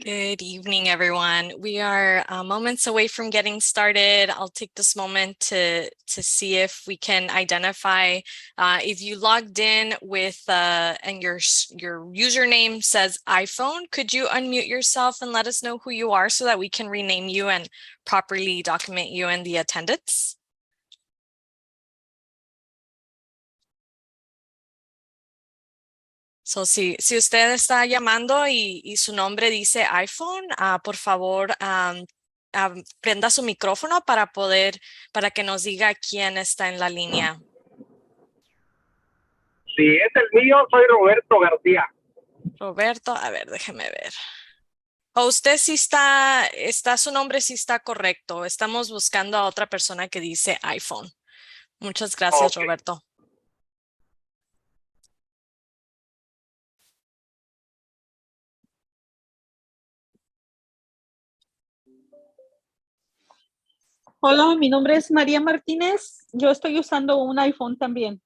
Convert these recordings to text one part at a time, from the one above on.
Good evening, everyone. We are moments away from getting started. I'll take this moment to see if we can identify if you logged in with and your username says iPhone. Could you unmute yourself and let us know who you are so that we can rename you and properly document you in the attendance? So, si usted está llamando y su nombre dice iPhone, por favor, prenda su micrófono para que nos diga quién está en la línea. Si es el mío, soy Roberto García. Roberto, a ver, déjeme ver. O usted sí está, su nombre sí está correcto. Estamos buscando a otra persona que dice iPhone. Muchas gracias, Okay. Roberto. Hola, mi nombre es María Martínez. Yo estoy usando un iPhone también.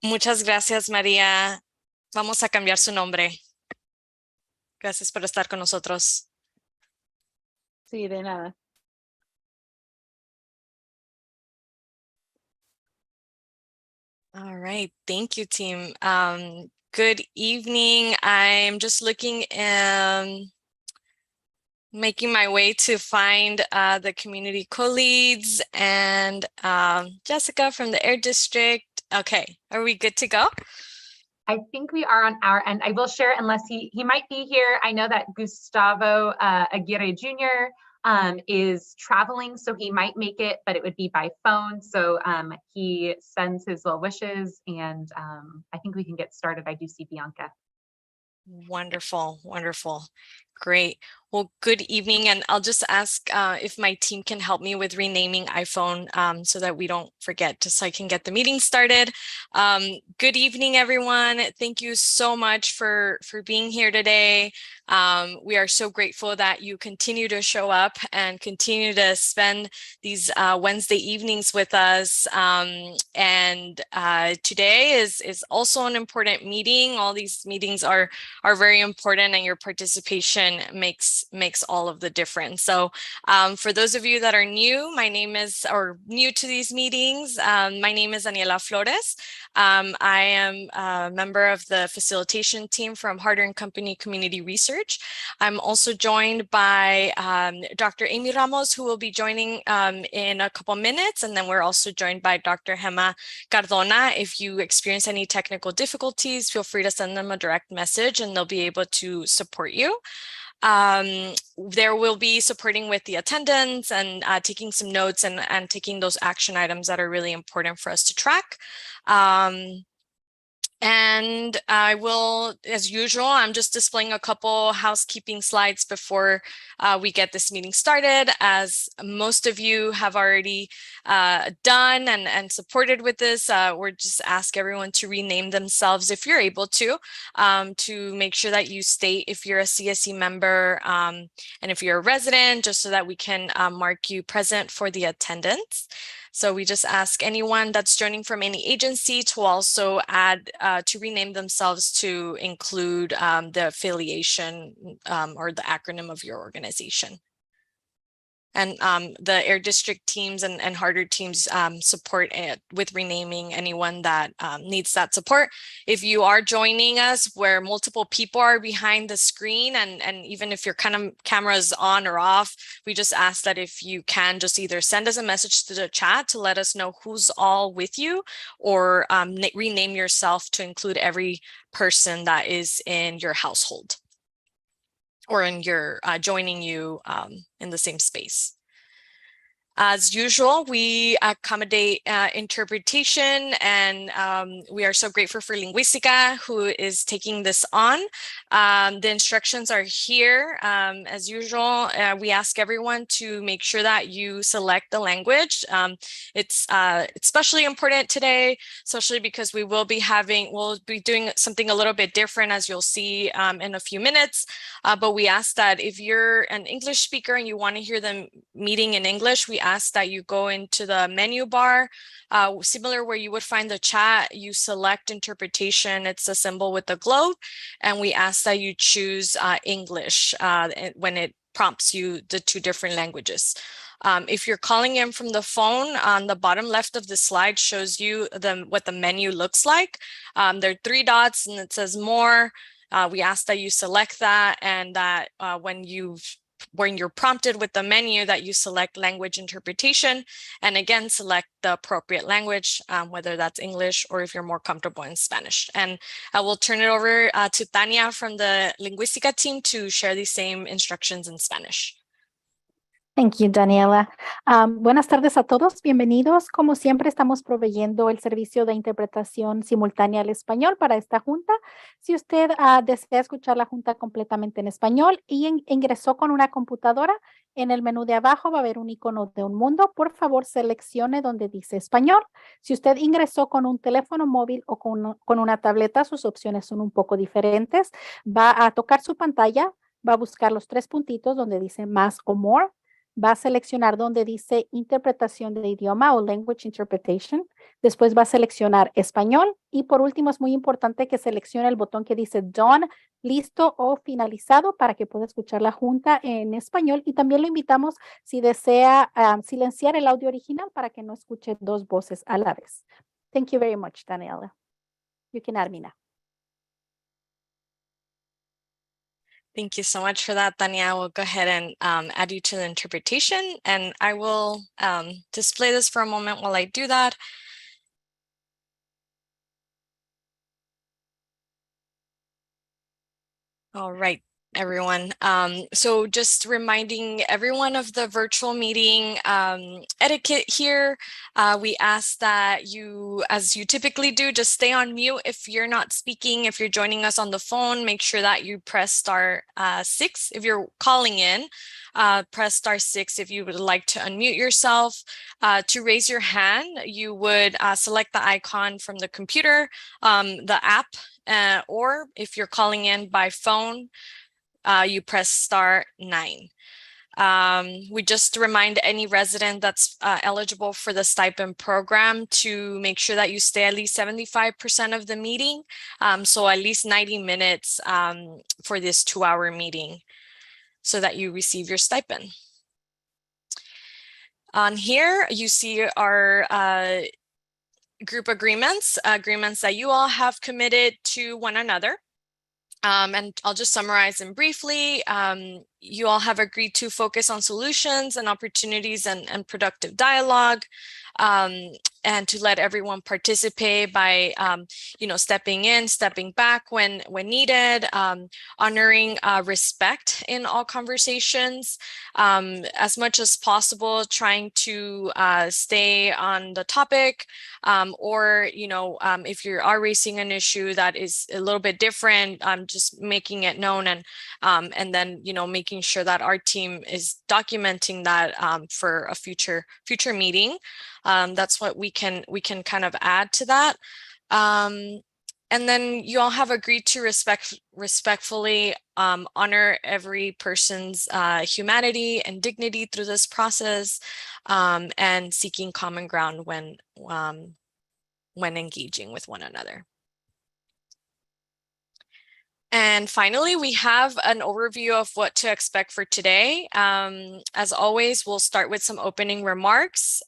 Muchas gracias, María. Vamos a cambiar su nombre. Gracias por estar con nosotros. Sí, de nada. All right. Thank you, team. Good evening. I'm just looking and making my way to find the community co-leads and Jessica from the Air District. Okay, are we good to go? I think we are on our end. I will share unless he might be here. I know that Gustavo Aguirre Jr. Is traveling, so he might make it, but it would be by phone. So he sends his well wishes, and I think we can get started. I do see Bianca. Wonderful, wonderful. Great. Well, good evening. And I'll just ask if my team can help me with renaming iPhone so that we don't forget, just so I can get the meeting started. Good evening, everyone. Thank you so much for being here today. We are so grateful that you continue to show up and continue to spend these Wednesday evenings with us. And today is also an important meeting. All these meetings are very important, and your participation makes all of the difference. So for those of you that are new, new to these meetings, my name is Daniela Flores. I am a member of the facilitation team from Harder & Company Community Research. I'm also joined by Dr. Amy Ramos, who will be joining in a couple minutes. And then we're also joined by Dr. Gemma Cardona. If you experience any technical difficulties, feel free to send them a direct message and they'll be able to support you. There will be supporting with the attendance and taking some notes and taking those action items that are really important for us to track. And I will, as usual, I'm just displaying a couple housekeeping slides before we get this meeting started. As most of you have already done and supported with this, we're just ask everyone to rename themselves if you're able to make sure that you state if you're a CSC member and if you're a resident, just so that we can mark you present for the attendance. So we just ask anyone that's joining from any agency to also add to rename themselves to include the affiliation or the acronym of your organization. And the Air District teams and Harder teams support it with renaming anyone that needs that support. If you are joining us where multiple people are behind the screen, and even if your camera is on or off, we just ask that if you can just either send us a message to the chat to let us know who's all with you, or rename yourself to include every person that is in your household or in your joining you in the same space. As usual, we accommodate interpretation, and we are so grateful for Linguistica, who is taking this on. The instructions are here. As usual, we ask everyone to make sure that you select the language. It's especially important today, especially because we'll be doing something a little bit different, as you'll see in a few minutes. But we ask that if you're an English speaker and you want to hear the meeting in English, we ask that you go into the menu bar, similar where you would find the chat, you select interpretation, it's a symbol with the globe, and we ask that you choose English when it prompts you the two different languages. If you're calling in from the phone, on the bottom left of the slide shows you what the menu looks like. There are 3 dots and it says more. We ask that you select that, and that when you're prompted with the menu, that you select language interpretation, and again select the appropriate language, whether that's English or if you're more comfortable in Spanish. And I will turn it over to Tania from the Lingüística team to share these same instructions in Spanish. Thank you, Daniela. Buenas tardes a todos, bienvenidos. Como siempre, estamos proveyendo el servicio de interpretación simultánea al español para esta junta. Si usted desea escuchar la junta completamente en español y ingresó con una computadora, en el menú de abajo va a haber un icono de un mundo. Por favor, seleccione donde dice español. Si usted ingresó con un teléfono móvil o con una tableta, sus opciones son un poco diferentes. Va a tocar su pantalla, va a buscar los 3 puntitos donde dice más o more. Va a seleccionar donde dice interpretación de idioma o language interpretation. Después va a seleccionar español. Y por último, es muy importante que seleccione el botón que dice done, listo o finalizado, para que pueda escuchar la junta en español. Y también lo invitamos, si desea, silenciar el audio original para que no escuche 2 voces a la vez. Thank you very much, Daniela. You can add me now. Thank you so much for that, Tania. I will go ahead and add you to the interpretation, and I will display this for a moment while I do that. All right, everyone. So just reminding everyone of the virtual meeting etiquette here. We ask that you, as you typically do, just stay on mute if you're not speaking. If you're joining us on the phone, make sure that you press star 6. If you're calling in, press star 6 if you would like to unmute yourself. To raise your hand, you would select the icon from the computer, the app, or if you're calling in by phone, you press star 9. We just remind any resident that's eligible for the stipend program to make sure that you stay at least 75% of the meeting. So at least 90 minutes for this 2-hour meeting so that you receive your stipend. On here, you see our group agreements that you all have committed to one another. And I'll just summarize them briefly. You all have agreed to focus on solutions and opportunities and productive dialogue, and to let everyone participate by, stepping in, stepping back when needed, honoring respect in all conversations, as much as possible, trying to stay on the topic, or, if you are raising an issue that is a little bit different, just making it known, and then, making sure that our team is documenting that for a future meeting. That's what we can kind of add to that. And then you all have agreed to respectfully honor every person's humanity and dignity through this process, and seeking common ground when engaging with one another. And finally, we have an overview of what to expect for today. As always, we'll start with some opening remarks.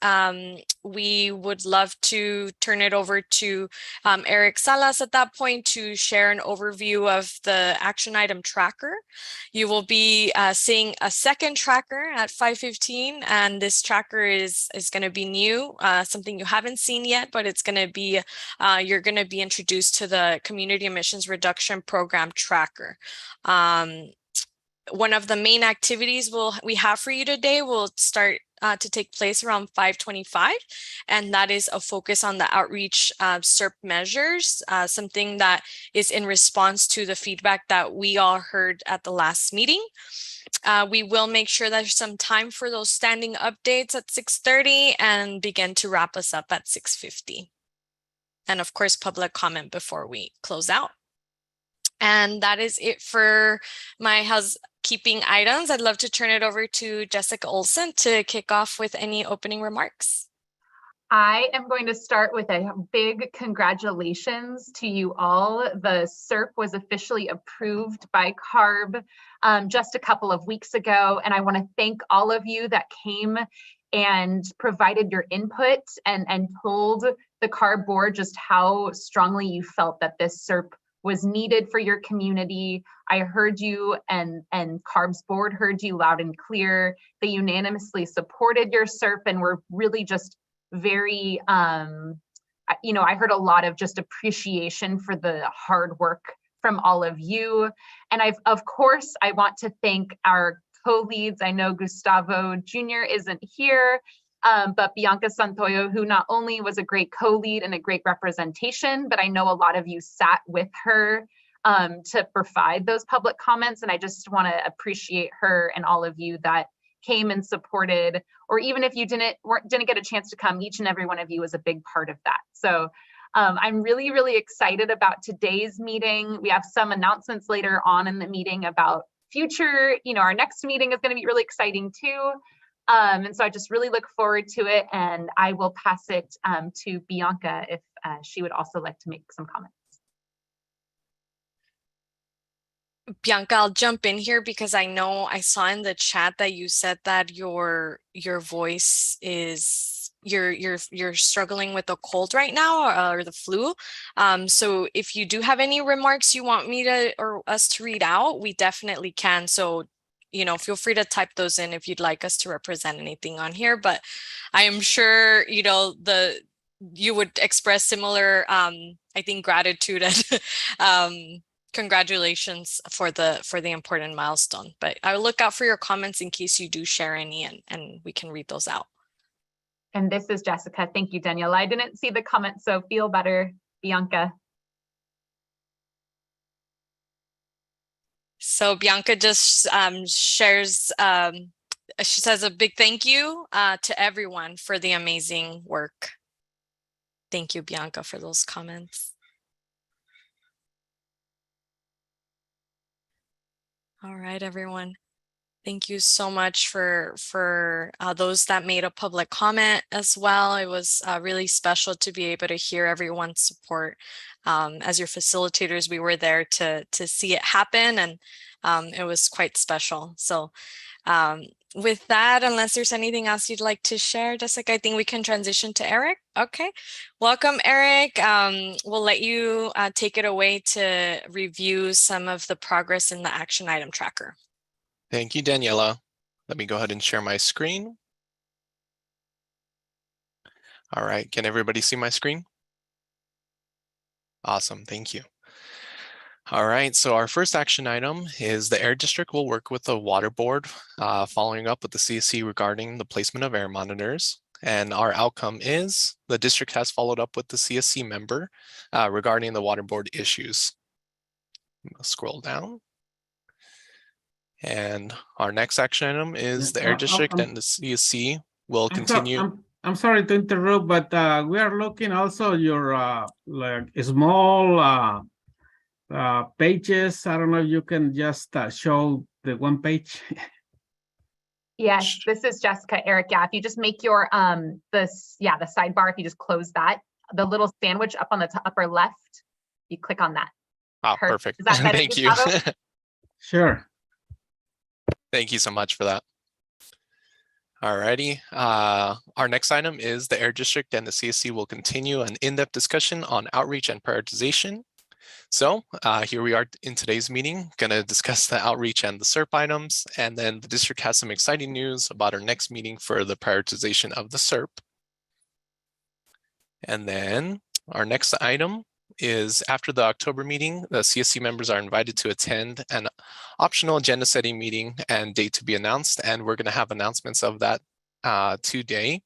We would love to turn it over to Eric Salas at that point to share an overview of the action item tracker. You will be seeing a second tracker at 5:15, and this tracker is going to be new, something you haven't seen yet, but it's going to be, you're going to be introduced to the Community Emissions Reduction Program tracker. One of the main activities we have for you today will start to take place around 5:25, and that is a focus on the outreach SERP measures, something that is in response to the feedback that we all heard at the last meeting. We will make sure there's some time for those standing updates at 6:30 and begin to wrap us up at 6:50. And of course, public comment before we close out. And that is it for my housekeeping items, I'd love to turn it over to Jessica Olson to kick off with any opening remarks. I am going to start with a big congratulations to you all. The SERP was officially approved by CARB just a couple of weeks ago, and I want to thank all of you that came and provided your input and told the CARB board just how strongly you felt that this SERP was needed for your community. I heard you, and CARB's board heard you loud and clear. They unanimously supported your SERP, and were really just very, I heard a lot of just appreciation for the hard work from all of you. And of course, I want to thank our co-leads. I know Gustavo Jr. isn't here, but Bianca Santoyo, who not only was a great co-lead and a great representation, but I know a lot of you sat with her to provide those public comments. And I just want to appreciate her and all of you that came and supported, or even if you didn't get a chance to come, each and every one of you was a big part of that. So I'm really, really excited about today's meeting. We have some announcements later on in the meeting about future, our next meeting is going to be really exciting too. And so I just really look forward to it, and I will pass it to Bianca if she would also like to make some comments. Bianca, I'll jump in here because I know I saw in the chat that you said that your voice is you're struggling with a cold right now, or the flu. So if you do have any remarks you want me to or us to read out, we definitely can. So feel free to type those in if you'd like us to represent anything on here. But I am sure you would express similar I think gratitude and congratulations for the important milestone. But I'll look out for your comments in case you do share any, and we can read those out. And this is Jessica. Thank you, Danielle. I didn't see the comments, so feel better, Bianca. So Bianca just shares, she says a big thank you to everyone for the amazing work. Thank you, Bianca, for those comments. All right, everyone. Thank you so much for those that made a public comment as well. It was really special to be able to hear everyone's support. As your facilitators, we were there to see it happen, and it was quite special. So with that, unless there's anything else you'd like to share, Jessica, I think we can transition to Eric. Okay, welcome, Eric. We'll let you take it away to review some of the progress in the action item tracker. Thank you, Daniela. Let me go ahead and share my screen. All right, can everybody see my screen? Awesome, thank you. All right, so our first action item is the Air District will work with the Water Board following up with the CSC regarding the placement of air monitors. And our outcome is the district has followed up with the CSC member regarding the Water Board issues. I'll scroll down. And our next action item is the Air District and the CSC will continue. I'm sorry to interrupt, but we are looking also your like small pages. I don't know if you can just show the one page. Yes, this is Jessica. Eric, yeah, if you just make your the sidebar, if you just close that, the little sandwich up on the upper left, you click on that. Oh, perfect. Is that better, Thank you. Sure. Thank you so much for that. Alrighty, our next item is the Air District and the CSC will continue an in-depth discussion on outreach and prioritization. So here we are in today's meeting, gonna discuss the outreach and the SERP items, and then the district has some exciting news about our next meeting for the prioritization of the SERP. And then our next item is after the October meeting, the CSC members are invited to attend an optional agenda setting meeting and date to be announced. And we're going to have announcements of that today.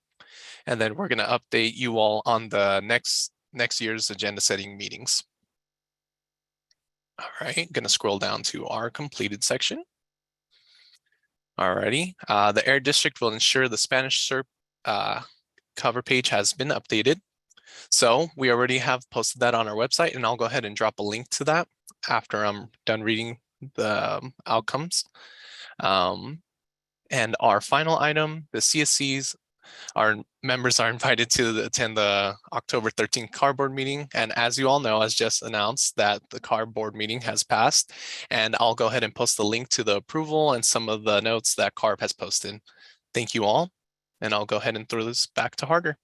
And then we're going to update you all on the next year's agenda setting meetings. All right, going to scroll down to our completed section. Alrighty, the Air District will ensure the Spanish SERP cover page has been updated. So we already have posted that on our website, and I'll go ahead and drop a link to that after I'm done reading the outcomes. And our final item, the CSCs, our members are invited to attend the October 13th CAR board meeting. And as you all know, as just announced, that the CAR board meeting has passed. And I'll go ahead and post the link to the approval and some of the notes that CARB has posted. Thank you all. And I'll go ahead and throw this back to Harder.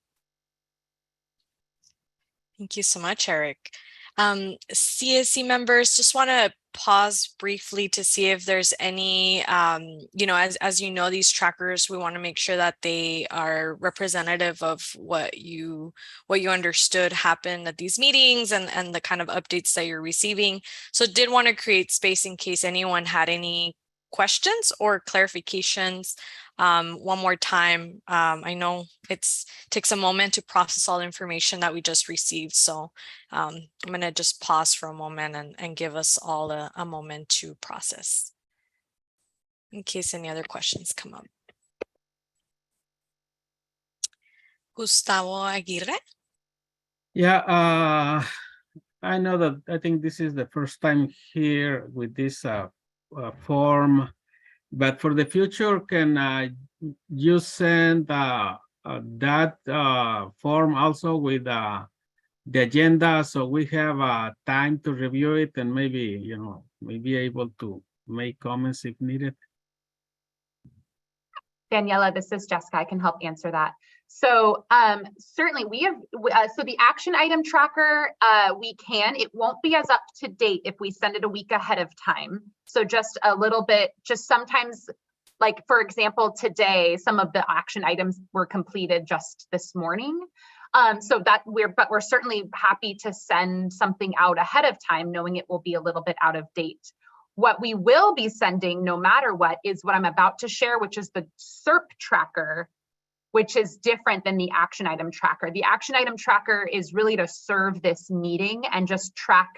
Thank you so much, Eric. CSC members, just want to pause briefly to see if there's any, as you know, these trackers, we want to make sure that they are representative of what you understood happened at these meetings and the kind of updates that you're receiving. So did want to create space in case anyone had any questions or clarifications. One more time, I know it takes a moment to process all the information that we just received. So I'm going to just pause for a moment and give us all a moment to process in case any other questions come up. Gustavo Aguirre. Yeah, I know that I think this is the first time here with this form, but for the future, can you send that form also with the agenda so we have time to review it and maybe, maybe able to make comments if needed? Daniela, this is Jessica. I can help answer that. So certainly we have, so the action item tracker, it won't be as up to date if we send it a week ahead of time. So just a little bit, just sometimes, like for example, today, some of the action items were completed just this morning. But we're certainly happy to send something out ahead of time, knowing it will be a little bit out of date. What we will be sending, no matter what, is what I'm about to share, which is the SERP tracker, which is different than the action item tracker. The action item tracker is really to serve this meeting and just track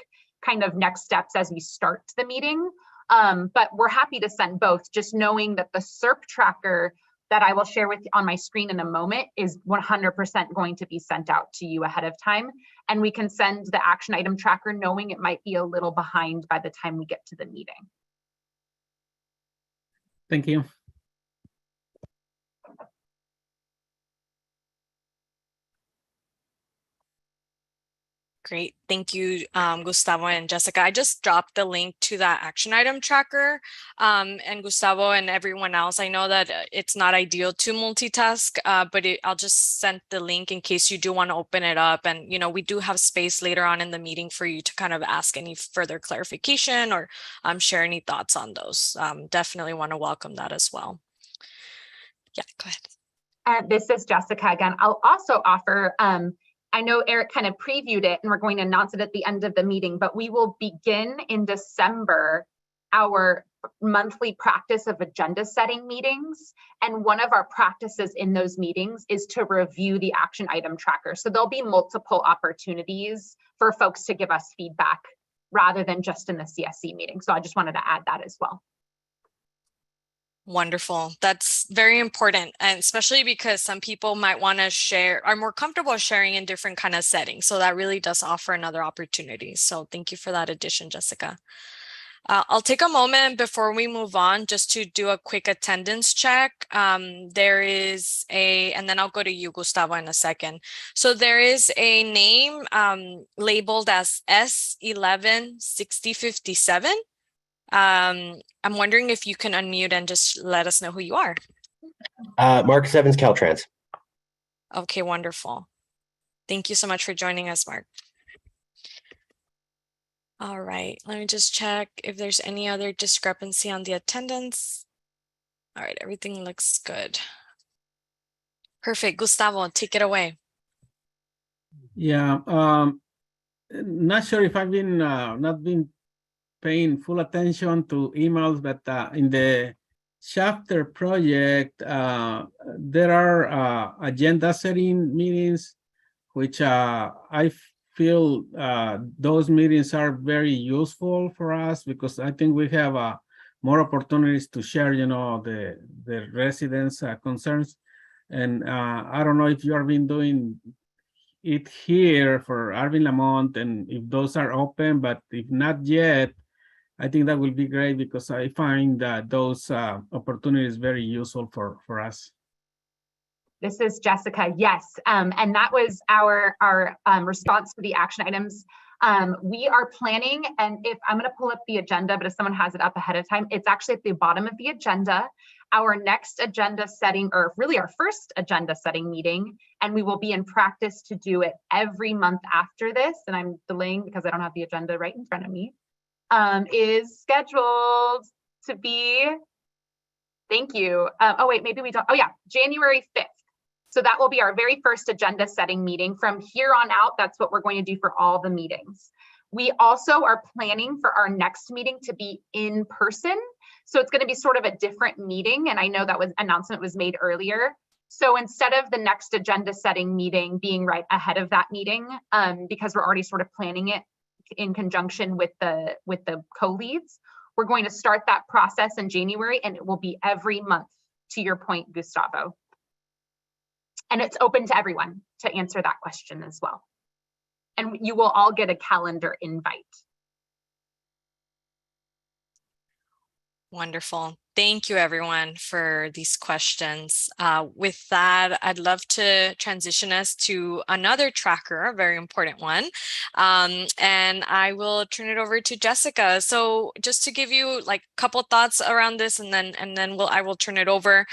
kind of next steps as we start the meeting. But we're happy to send both, just knowing that the SERP tracker that I will share with you on my screen in a moment is 100% going to be sent out to you ahead of time. And we can send the action item tracker knowing it might be a little behind by the time we get to the meeting. Thank you. Great. Thank you, Gustavo and Jessica. I just dropped the link to that action item tracker. And Gustavo and everyone else, I know that it's not ideal to multitask, but I'll just send the link in case you do want to open it up. And, we do have space later on in the meeting for you to kind of ask any further clarification or share any thoughts on those. Definitely want to welcome that as well. Yeah, go ahead. This is Jessica again. I'll also offer, I know Eric kind of previewed it and we're going to announce it at the end of the meeting, but we will begin in December our monthly practice of agenda setting meetings. And one of our practices in those meetings is to review the action item tracker. So there'll be multiple opportunities for folks to give us feedback rather than just in the CSC meeting. So I just wanted to add that as well. Wonderful. That's very important. And especially because some people might want to are more comfortable sharing in different kind of settings. So that really does offer another opportunity. So thank you for that addition, Jessica. I'll take a moment before we move on just to do a quick attendance check. There is and then I'll go to you, Gustavo, in a second. So there is a name labeled as S116057. I'm wondering if you can unmute and just let us know who you are. Mark Evans, Caltrans. Okay, wonderful. Thank you so much for joining us, Mark. All right, let me just check if there's any other discrepancy on the attendance. All right, everything looks good. Perfect. Gustavo, take it away. Yeah, not sure if I've been not been paying full attention to emails, but in the chapter project, there are agenda setting meetings, which I feel those meetings are very useful for us because I think we have more opportunities to share, the residents' concerns. And I don't know if you have been doing it here for Arvin, Lamont, and if those are open, but if not yet, I think that will be great because I find that those opportunities very useful for us. This is Jessica. Yes, and that was our response to the action items. We are planning, and if I'm going to pull up the agenda, but if someone has it up ahead of time, it's actually at the bottom of the agenda. Our next agenda setting, or really our first agenda setting meeting, and we will be in practice to do it every month after this. And I'm delaying because I don't have the agenda right in front of me. Is scheduled to be. Thank you. Oh wait, maybe we don't. Oh yeah, January 5th. So that will be our very first agenda setting meeting. From here on out, that's what we're going to do for all the meetings. We also are planning for our next meeting to be in person. So it's going to be sort of a different meeting. And I know that announcement was made earlier. So instead of the next agenda setting meeting being right ahead of that meeting, because we're already sort of planning it in conjunction with the co-leads, we're going to start that process in January, and it will be every month, to your point, Gustavo. And it's open to everyone to answer that question as well. And you will all get a calendar invite. Wonderful. Thank you, everyone, for these questions. With that, I'd love to transition us to another tracker, a very important one. And I will turn it over to Jessica. So just to give you like a couple thoughts around this, and then I will turn it over.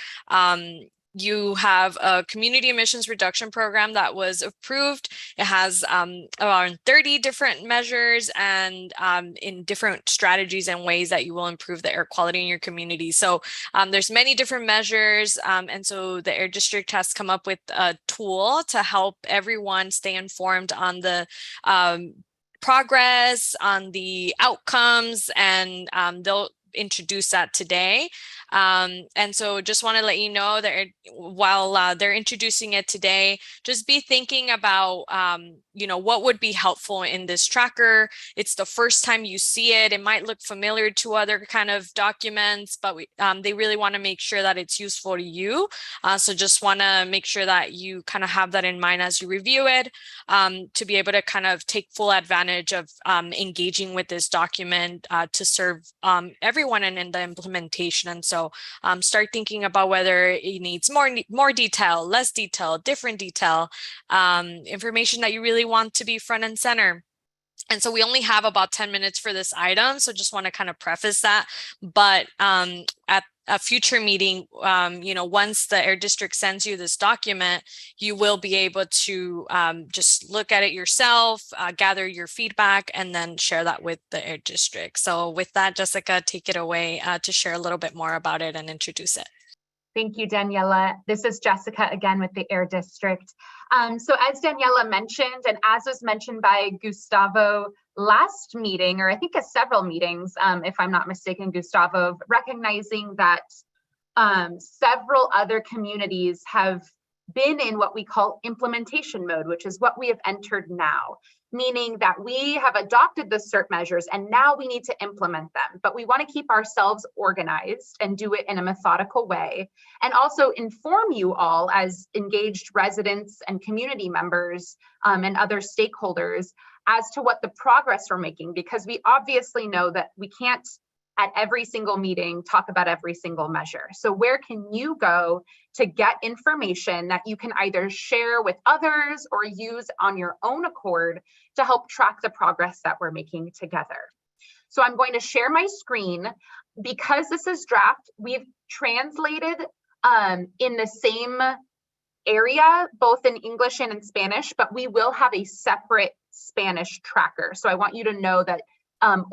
You have a community emissions reduction program that was approved. It has around 30 different measures and in different strategies and ways that you will improve the air quality in your community. So there's many different measures. And so the Air District has come up with a tool to help everyone stay informed on the progress, on the outcomes, and they'll introduce that today. And so just want to let you know that while they're introducing it today, just be thinking about, what would be helpful in this tracker. It's the first time you see it. It might look familiar to other kind of documents, but they really want to make sure that it's useful to you. So just want to make sure that you kind of have that in mind as you review it, to be able to kind of take full advantage of engaging with this document to serve everyone in the implementation. And so start thinking about whether it needs more detail, less detail, different detail, information that you really want to be front and center. And so we only have about 10 minutes for this item. So just want to kind of preface that. But at a future meeting, once the Air District sends you this document, you will be able to just look at it yourself, gather your feedback, and then share that with the Air District. So with that, Jessica, take it away to share a little bit more about it and introduce it. Thank you, Daniela. This is Jessica again with the Air District. So as Daniela mentioned, and as was mentioned by Gustavo last meeting, or I think several meetings, if I'm not mistaken, Gustavo, recognizing that several other communities have been in what we call implementation mode, which is what we have entered now, meaning that we have adopted the CERT measures and now we need to implement them, but we want to keep ourselves organized and do it in a methodical way, and also inform you all as engaged residents and community members and other stakeholders as to what the progress we're making, because we obviously know that we can't at every single meeting talk about every single measure. So where can you go to get information that you can either share with others or use on your own accord to help track the progress that we're making together? So I'm going to share my screen. Because this is draft, we've translated in the same area, both in English and in Spanish, but we will have a separate Spanish tracker. So I want you to know that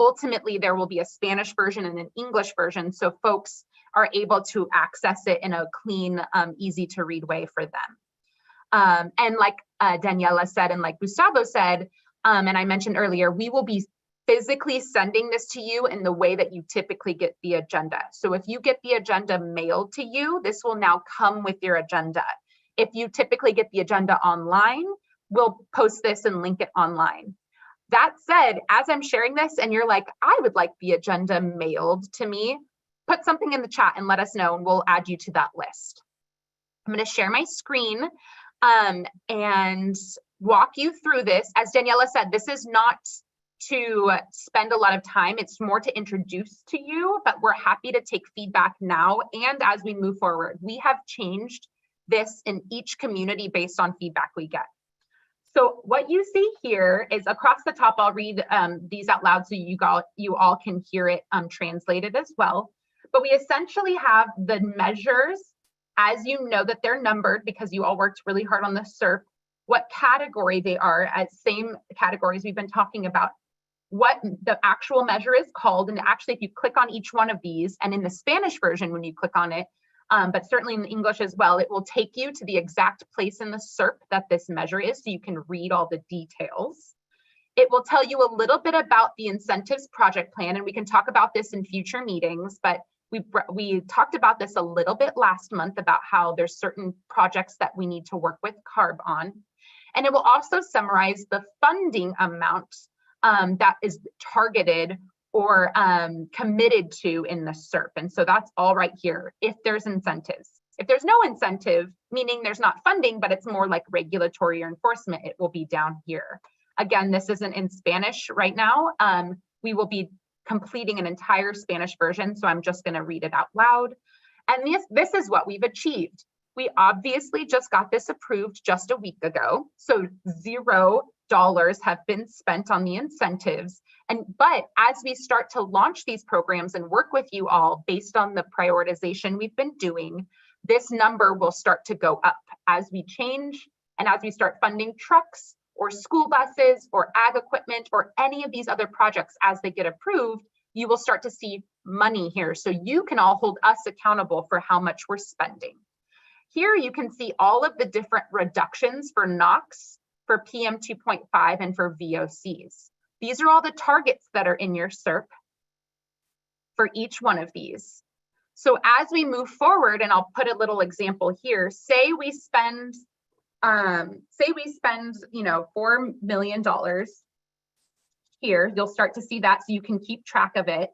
ultimately there will be a Spanish version and an English version, so folks are able to access it in a clean, easy to read way for them. And like Daniela said, and like Gustavo said, and I mentioned earlier, we will be physically sending this to you in the way that you typically get the agenda. So if you get the agenda mailed to you, this will now come with your agenda. If you typically get the agenda online, we'll post this and link it online. That said, as I'm sharing this and you're like, I would like the agenda mailed to me, put something in the chat and let us know and we'll add you to that list. I'm going to share my screen and walk you through this. As Daniela said, this is not to spend a lot of time. It's more to introduce to you, but we're happy to take feedback now and as we move forward. We have changed this in each community based on feedback we get. So what you see here is across the top, I'll read these out loud so you all can hear it translated as well. But we essentially have the measures, as you know that they're numbered because you all worked really hard on the SERP, what category they are, as same categories we've been talking about, what the actual measure is called. And actually, if you click on each one of these, and in the Spanish version, when you click on it, but certainly in English as well, it will take you to the exact place in the SERP that this measure is, so you can read all the details. It will tell you a little bit about the incentives project plan, and we can talk about this in future meetings, but we talked about this a little bit last month about how there's certain projects that we need to work with CARB on. And it will also summarize the funding amount that is targeted or committed to in the SERP. And so that's all right here, if there's incentives. If there's no incentive, meaning there's not funding, but it's more like regulatory or enforcement, it will be down here. Again, this isn't in Spanish right now. We will be completing an entire Spanish version, so I'm just gonna read it out loud. And this is what we've achieved. We obviously just got this approved just a week ago, so $0 have been spent on the incentives. But as we start to launch these programs and work with you all based on the prioritization we've been doing, this number will start to go up as we change and as we start funding trucks or school buses or ag equipment or any of these other projects as they get approved. You will start to see money here, so you can all hold us accountable for how much we're spending. Here you can see all of the different reductions for NOx, for PM 2.5, and for VOCs. These are all the targets that are in your SERP for each one of these. So as we move forward, and I'll put a little example here, say we spend you know, $4 million here. You'll start to see that, so you can keep track of it.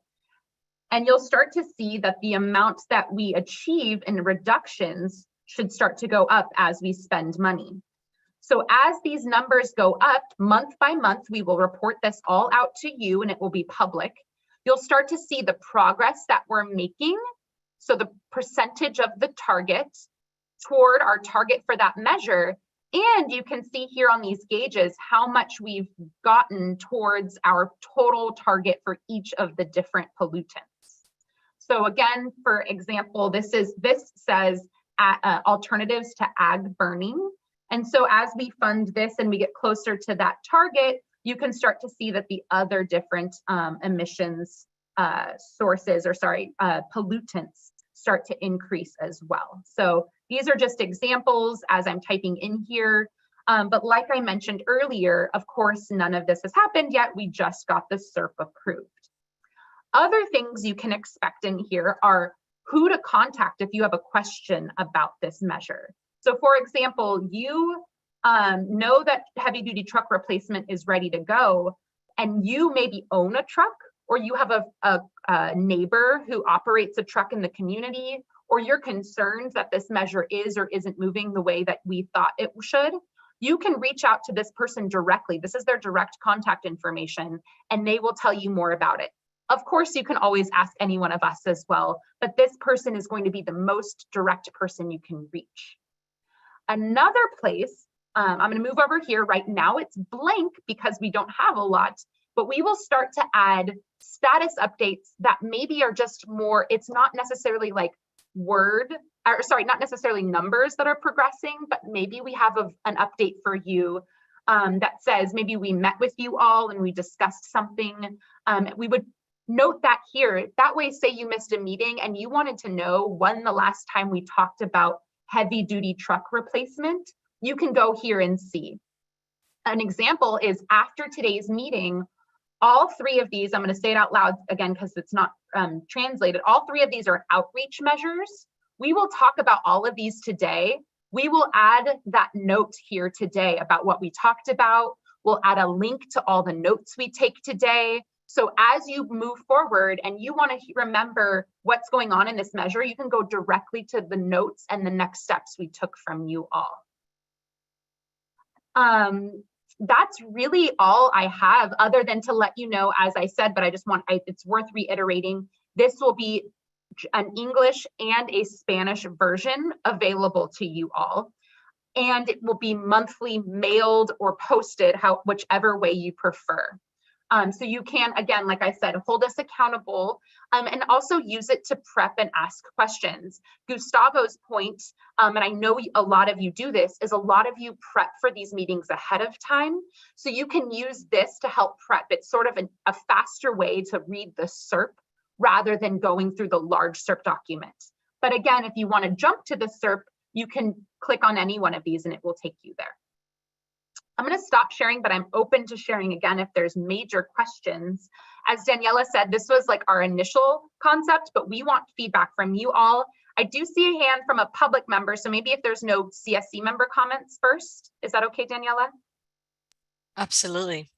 And you'll start to see that the amount that we achieve in reductions should start to go up as we spend money. So as these numbers go up month by month, we will report this all out to you and it will be public. You'll start to see the progress that we're making. So the percentage of the target toward our target for that measure. And you can see here on these gauges how much we've gotten towards our total target for each of the different pollutants. So again, for example, this says alternatives to ag burning. And so as we fund this and we get closer to that target, you can start to see that the other different emissions sources, or sorry, pollutants start to increase as well. So these are just examples as I'm typing in here. But like I mentioned earlier, of course, none of this has happened yet. We just got the SERP approved. Other things you can expect in here are who to contact if you have a question about this measure. So for example, you know that heavy duty truck replacement is ready to go, and you maybe own a truck, or you have a neighbor who operates a truck in the community, or you're concerned that this measure is or isn't moving the way that we thought it should. You can reach out to this person directly. This is their direct contact information, and they will tell you more about it. Of course, you can always ask any one of us as well, but this person is going to be the most direct person you can reach. Another place, I'm going to move over here. Right now it's blank because we don't have a lot, but we will start to add status updates that maybe are just more, it's not necessarily like not necessarily numbers that are progressing, but maybe we have an update for you that says maybe we met with you all and we discussed something. We would note that here. That way, say you missed a meeting and you wanted to know when the last time we talked about heavy duty truck replacement, you can go here and see. An example is after today's meeting, all three of these, I'm going to say it out loud again because it's not translated. All three of these are outreach measures. We will talk about all of these today. We will add that note here today about what we talked about. We'll add a link to all the notes we take today. So as you move forward and you want to remember what's going on in this measure, you can go directly to the notes and the next steps we took from you all. that's really all I have, other than to let you know, as I said, but I just want, it's worth reiterating, this will be an English and a Spanish version available to you all. And it will be monthly mailed or posted, whichever way you prefer. So you can, again, like I said, hold us accountable and also use it to prep and ask questions. Gustavo's point, and I know a lot of you do this, is a lot of you prep for these meetings ahead of time. So you can use this to help prep. It's sort of a faster way to read the SERP rather than going through the large SERP document. But again, if you want to jump to the SERP, you can click on any one of these and it will take you there. I'm going to stop sharing, but I'm open to sharing again if there's major questions. As Daniela said, this was like our initial concept, but we want feedback from you all. I do see a hand from a public member, so maybe if there's no CSC member comments first, is that okay, Daniela? Absolutely.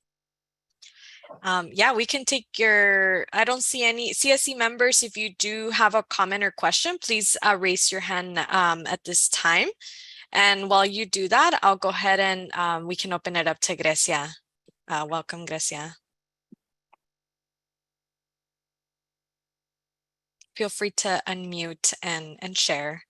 Yeah, we can take your, I don't see any CSC members. If you do have a comment or question, please raise your hand at this time. And while you do that, I'll go ahead and we can open it up to Grecia. Welcome, Grecia. Feel free to unmute and share.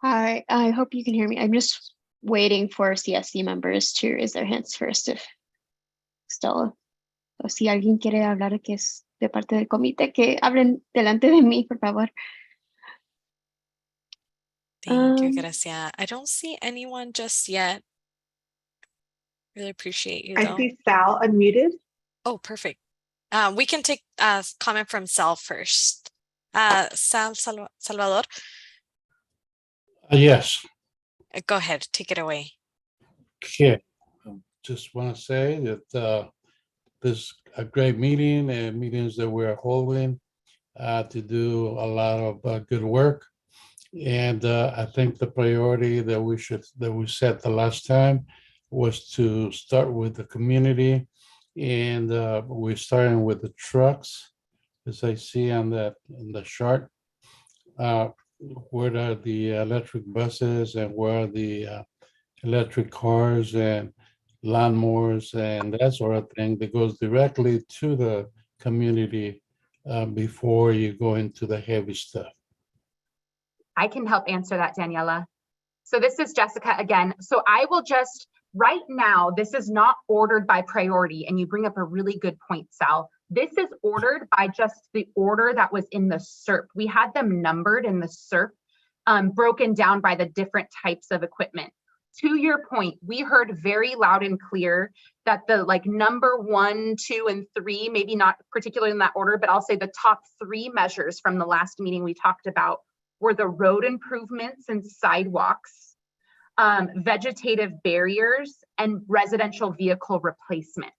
Hi, I hope you can hear me. I'm just waiting for CSC members to raise their hands first if still. O si alguien quiere hablar que es de parte del comité, que hablen delante de mí, por favor. Thank you, Gracia. I don't see anyone just yet. Really appreciate you, though. I see Sal unmuted. Oh, perfect. We can take a comment from Sal first. Salvador? Yes. Go ahead, take it away. Okay. Just want to say that this is a great meeting and meetings that we're holding to do a lot of good work. And I think the priority that we set the last time was to start with the community, and we're starting with the trucks, as I see on the chart. Where are the electric buses and where are the electric cars and lawnmowers and that sort of thing that goes directly to the community before you go into the heavy stuff? I can help answer that, Daniela. So this is Jessica again. So I will just, right now, this is not ordered by priority, and you bring up a really good point, Sal. This is ordered by just the order that was in the SERP. We had them numbered in the SERP, broken down by the different types of equipment. To your point, we heard very loud and clear that the number 1, 2, and 3, maybe not particularly in that order, but I'll say the top 3 measures from the last meeting we talked about were the road improvements and sidewalks, vegetative barriers, and residential vehicle replacement.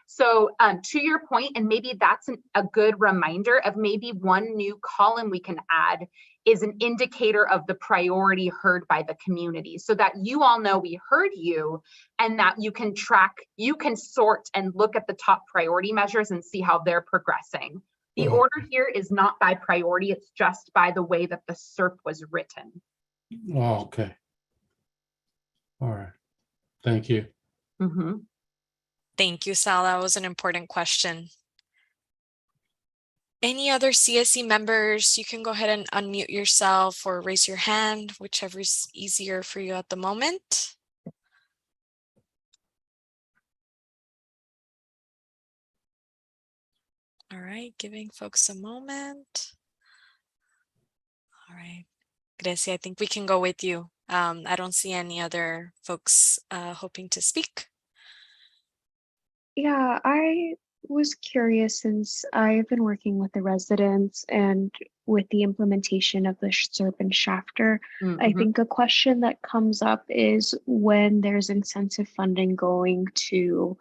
So to your point, and maybe that's a good reminder of maybe one new column we can add is an indicator of the priority heard by the community, so that you all know we heard you and that you can track, you can sort and look at the top priority measures and see how they're progressing. The order here is not by priority, it's just by the way that the SERP was written. Oh, okay. All right. Thank you. Mm-hmm. Thank you, Sal. That was an important question. Any other CSC members? You can go ahead and unmute yourself or raise your hand, whichever is easier for you at the moment. All right, giving folks a moment. All right, Grecia, I think we can go with you. I don't see any other folks hoping to speak. Yeah, I was curious, since I've been working with the residents and with the implementation of the SERP and Shafter, I think a question that comes up is when there's incentive funding going to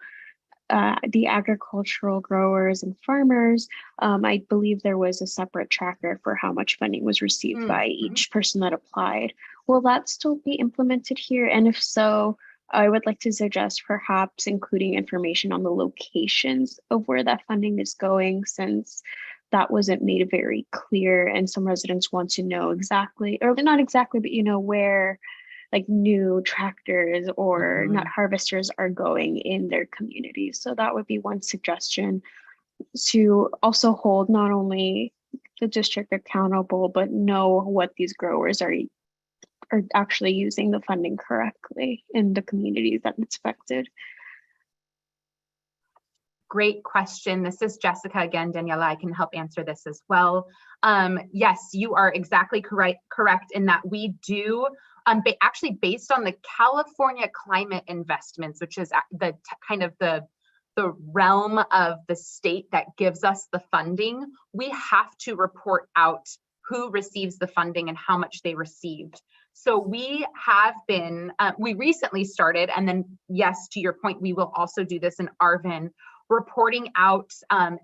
the agricultural growers and farmers. I believe there was a separate tracker for how much funding was received by each person that applied. Will that still be implemented here? And if so, I would like to suggest perhaps including information on the locations of where that funding is going, since that wasn't made very clear and some residents want to know exactly, or not exactly, but where like new tractors or Mhm. nut harvesters are going in their communities. So that would be one suggestion, to also hold not only the district accountable, but know what these growers are actually using the funding correctly in the communities that it's affected. Great question. This is Jessica again, Daniela. I can help answer this as well. Yes, you are exactly correct in that we do, actually based on the California climate investments, which is the kind of the realm of the state that gives us the funding, we have to report out who receives the funding and how much they received. So we have been, we recently started, and then yes, to your point, we will also do this in Arvin, reporting out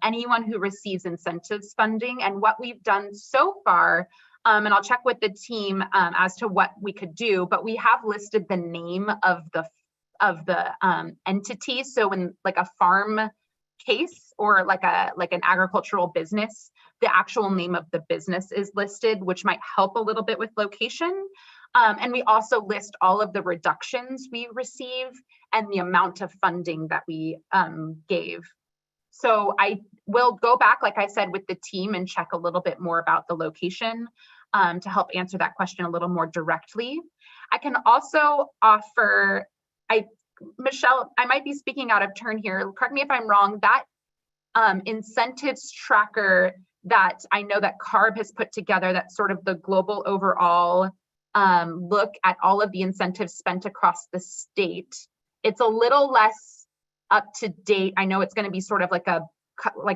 anyone who receives incentives funding. And what we've done so far, and I'll check with the team as to what we could do, but we have listed the name of the entity. So in like a farm case or like an agricultural business, the actual name of the business is listed, which might help a little bit with location. And we also list all of the reductions we receive and the amount of funding that we gave. So I will go back, like I said, with the team and check a little bit more about the location to help answer that question a little more directly. I can also offer, Michelle, I might be speaking out of turn here. Correct me if I'm wrong, that incentives tracker that I know that CARB has put together, that's sort of the global overall look at all of the incentives spent across the state. It's a little less up to date. I know it's going to be sort of like a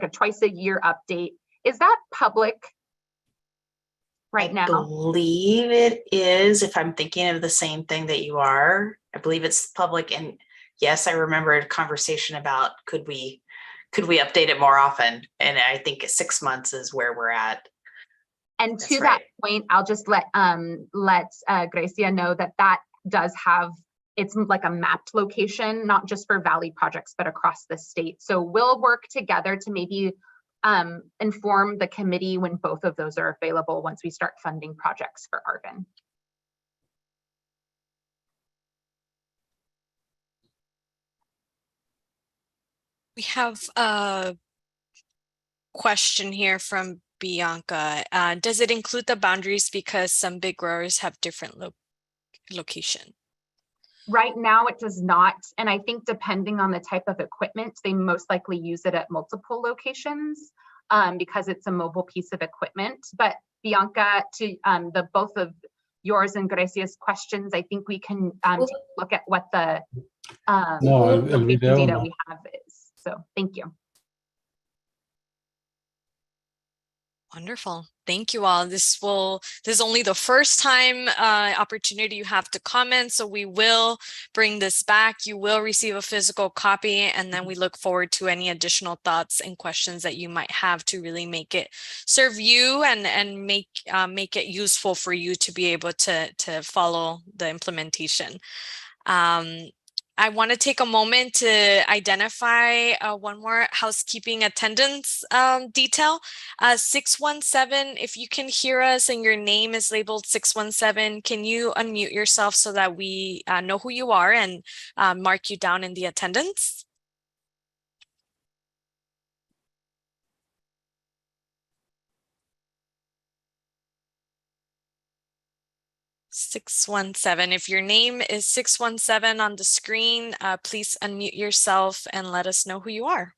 twice a year update. Is that public right now? I believe it is, if I'm thinking of the same thing that you are. I believe it's public, and yes, I remember a conversation about could we update it more often, and I think 6 months is where we're at. And to that point, I'll just let Gracia know that does have, it's like a mapped location, not just for Valley projects, but across the state. So we'll work together to maybe inform the committee when both of those are available once we start funding projects for Arvin. We have a question here from Bianca. Does it include the boundaries because some big growers have different location? Right now it does not. And I think depending on the type of equipment, they most likely use it at multiple locations because it's a mobile piece of equipment. But Bianca, to the both of yours and Gracia's questions, I think we can take a look at what the data we have is. So thank you. Wonderful. Thank you all. This is only the first time opportunity you have to comment, so we will bring this back. You will receive a physical copy, and then we look forward to any additional thoughts and questions that you might have to really make it serve you and make it useful for you to be able to follow the implementation. I want to take a moment to identify one more housekeeping attendance detail. 617, if you can hear us and your name is labeled 617, can you unmute yourself so that we know who you are and mark you down in the attendance? (617). If your name is 617 on the screen, please unmute yourself and let us know who you are.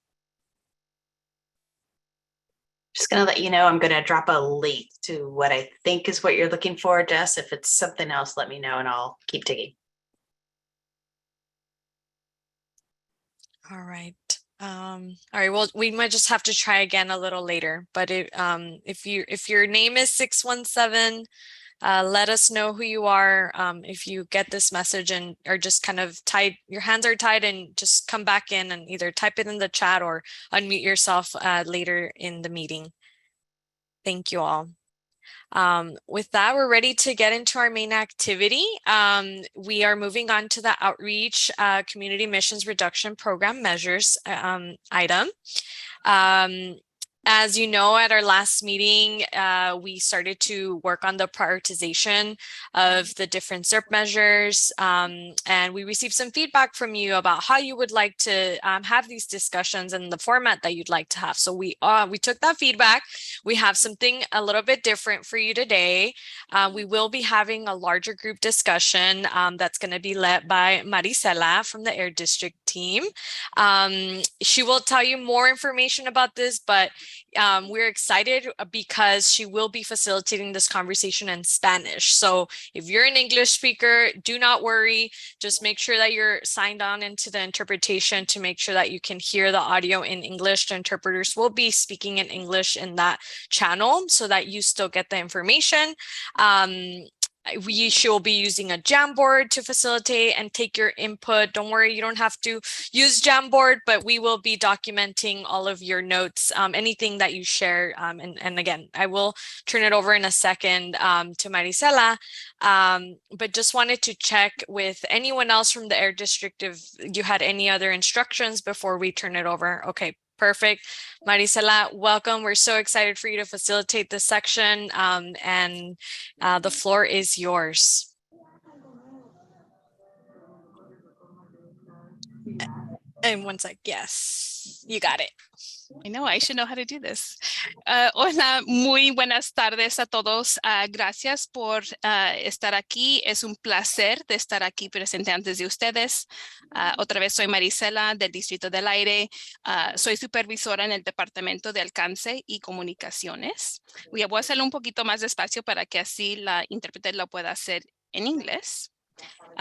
Just going to let you know, I'm going to drop a link to what I think is what you're looking for, Jess. If it's something else, let me know and I'll keep digging. All right. All right. Well, we might just have to try again a little later. But if your name is 617. Let us know who you are if you get this message and are just kind of tied, your hands are tied, and just come back in and either type it in the chat or unmute yourself later in the meeting. Thank you all. With that, we're ready to get into our main activity. We are moving on to the outreach community missions reduction program measures item. As you know, at our last meeting, we started to work on the prioritization of the different SERP measures, and we received some feedback from you about how you would like to have these discussions and the format that you'd like to have. So we took that feedback. We have something a little bit different for you today. We will be having a larger group discussion that's going to be led by Marisela from the Air District team. She will tell you more information about this, but we're excited because she will be facilitating this conversation in Spanish. So if you're an English speaker, do not worry. Just make sure that you're signed on into the interpretation to make sure that you can hear the audio in English. The interpreters will be speaking in English in that channel so that you still get the information. She will be using a Jamboard to facilitate and take your input. Don't worry, you don't have to use Jamboard, but we will be documenting all of your notes, anything that you share. And again, I will turn it over in a second to Marisela, but just wanted to check with anyone else from the Air District if you had any other instructions before we turn it over. Okay. Perfect. Marisela, welcome. We're so excited for you to facilitate this section, and the floor is yours. And one sec. Yes, you got it. I know, I should know how to do this. Hola, muy buenas tardes a todos. Gracias por estar aquí. Es un placer de estar aquí presente antes de ustedes. Otra vez soy Marisela del Distrito del Aire. Soy supervisora en el Departamento de Alcance y Comunicaciones. Voy a hacerlo un poquito más despacio para que así la intérprete lo pueda hacer en inglés.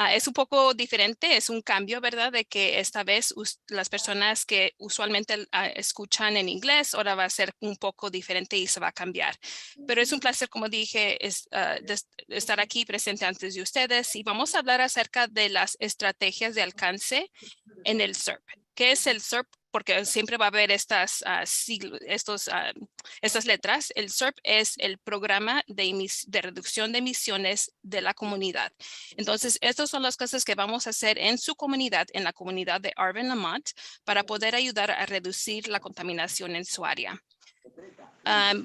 Es un poco diferente, es un cambio, ¿verdad? De que esta vez las personas que usualmente escuchan en inglés, ahora va a ser un poco diferente y se va a cambiar. Pero es un placer, como dije, de estar aquí presente antes de ustedes y vamos a hablar acerca de las estrategias de alcance en el SERP. ¿Qué es el SERP? Porque siempre va a haber estas letras. El SERP es el programa de reducción de emisiones de la comunidad. Entonces, estas son las cosas que vamos a hacer en su comunidad, en la comunidad de Arvin, Lamont, para poder ayudar a reducir la contaminación en su área.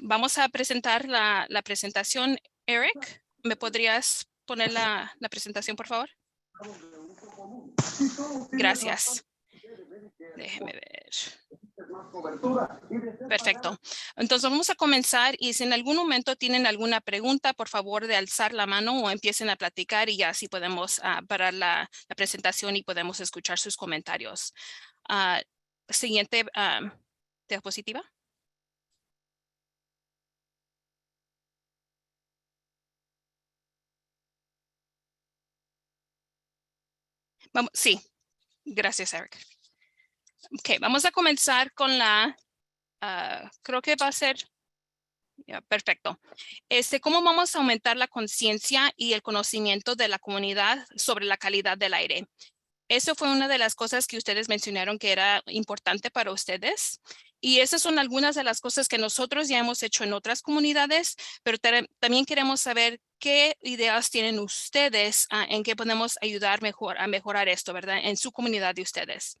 Vamos a presentar la presentación. Eric, ¿me podrías poner la presentación, por favor? Gracias. Déjeme ver. Perfecto. Entonces vamos a comenzar y si en algún momento tienen alguna pregunta, por favor de alzar la mano o empiecen a platicar y ya así podemos parar la presentación y podemos escuchar sus comentarios. Siguiente diapositiva. Vamos, sí, gracias, Eric. Ok, vamos a comenzar con creo que va a ser, perfecto. ¿Cómo vamos a aumentar la conciencia y el conocimiento de la comunidad sobre la calidad del aire? Eso fue una de las cosas que ustedes mencionaron que era importante para ustedes. Y esas son algunas de las cosas que nosotros ya hemos hecho en otras comunidades, pero también queremos saber qué ideas tienen ustedes en qué podemos ayudar a mejorar esto, ¿verdad? En su comunidad de ustedes.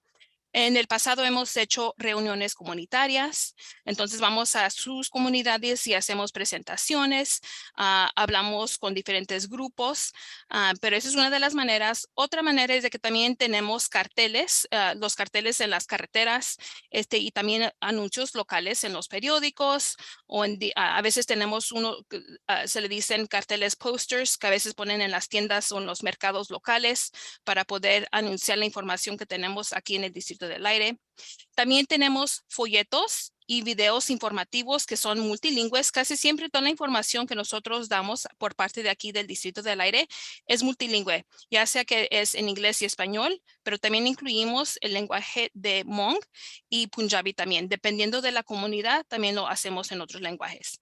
En el pasado hemos hecho reuniones comunitarias, entonces vamos a sus comunidades y hacemos presentaciones, hablamos con diferentes grupos, pero esa es una de las maneras. Otra manera es de que también tenemos carteles, los carteles en las carreteras y también anuncios locales en los periódicos o a veces tenemos se le dicen carteles posters que a veces ponen en las tiendas o en los mercados locales para poder anunciar la información que tenemos aquí en el Distrito del Aire. También tenemos folletos y videos informativos que son multilingües. Casi siempre toda la información que nosotros damos por parte de aquí del Distrito del Aire es multilingüe, ya sea que es en inglés y español, pero también incluimos el lenguaje de Hmong y Punjabi también. Dependiendo de la comunidad, también lo hacemos en otros lenguajes.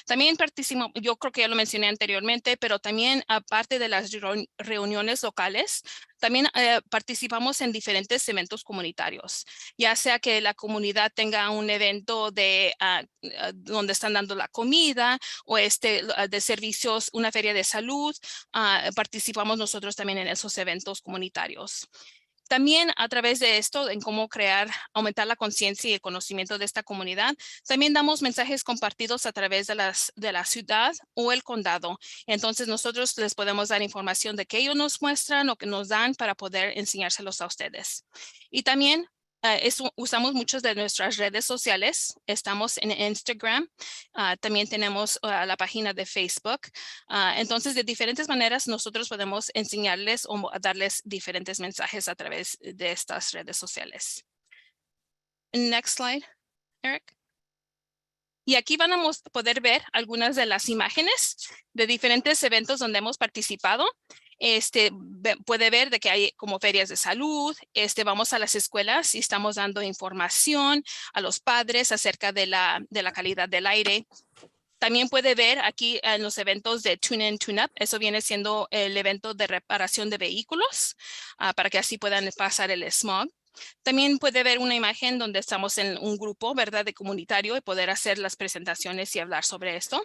También participamos, yo creo que ya lo mencioné anteriormente, pero también aparte de las reuniones locales, también participamos en diferentes eventos comunitarios, ya sea que la comunidad tenga un evento donde están dando la comida o de servicios, una feria de salud, participamos nosotros también en esos eventos comunitarios. También a través de esto, en cómo aumentar la conciencia y el conocimiento de esta comunidad, también damos mensajes compartidos a través de la ciudad o el condado. Entonces nosotros les podemos dar información de que ellos nos muestran o que nos dan para poder enseñárselos a ustedes. Y también usamos muchas de nuestras redes sociales. Estamos en Instagram. También tenemos la página de Facebook. Entonces, de diferentes maneras, nosotros podemos enseñarles o darles diferentes mensajes a través de estas redes sociales. Next slide, Eric. Y aquí van a poder ver algunas de las imágenes de diferentes eventos donde hemos participado. Puede ver de que hay como ferias de salud. Vamos a las escuelas y estamos dando información a los padres acerca de la calidad del aire. También puede ver aquí en los eventos de Tune In, Tune Up. Eso viene siendo el evento de reparación de vehículos para que así puedan pasar el smog. También puede ver una imagen donde estamos en un grupo, ¿verdad?, de comunitario y poder hacer las presentaciones y hablar sobre esto.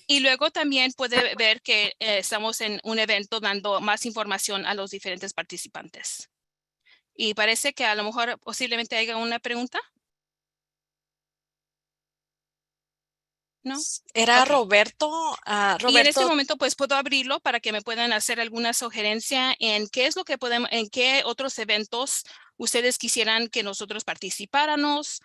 Y luego también puede ver que estamos en un evento dando más información a los diferentes participantes. Y parece que a lo mejor posiblemente haya una pregunta. ¿No? Era Okay. Roberto. Y en este momento pues puedo abrirlo para que me puedan hacer alguna sugerencia en qué es lo que podemos, en qué otros eventos ustedes quisieran que nosotros participáramos,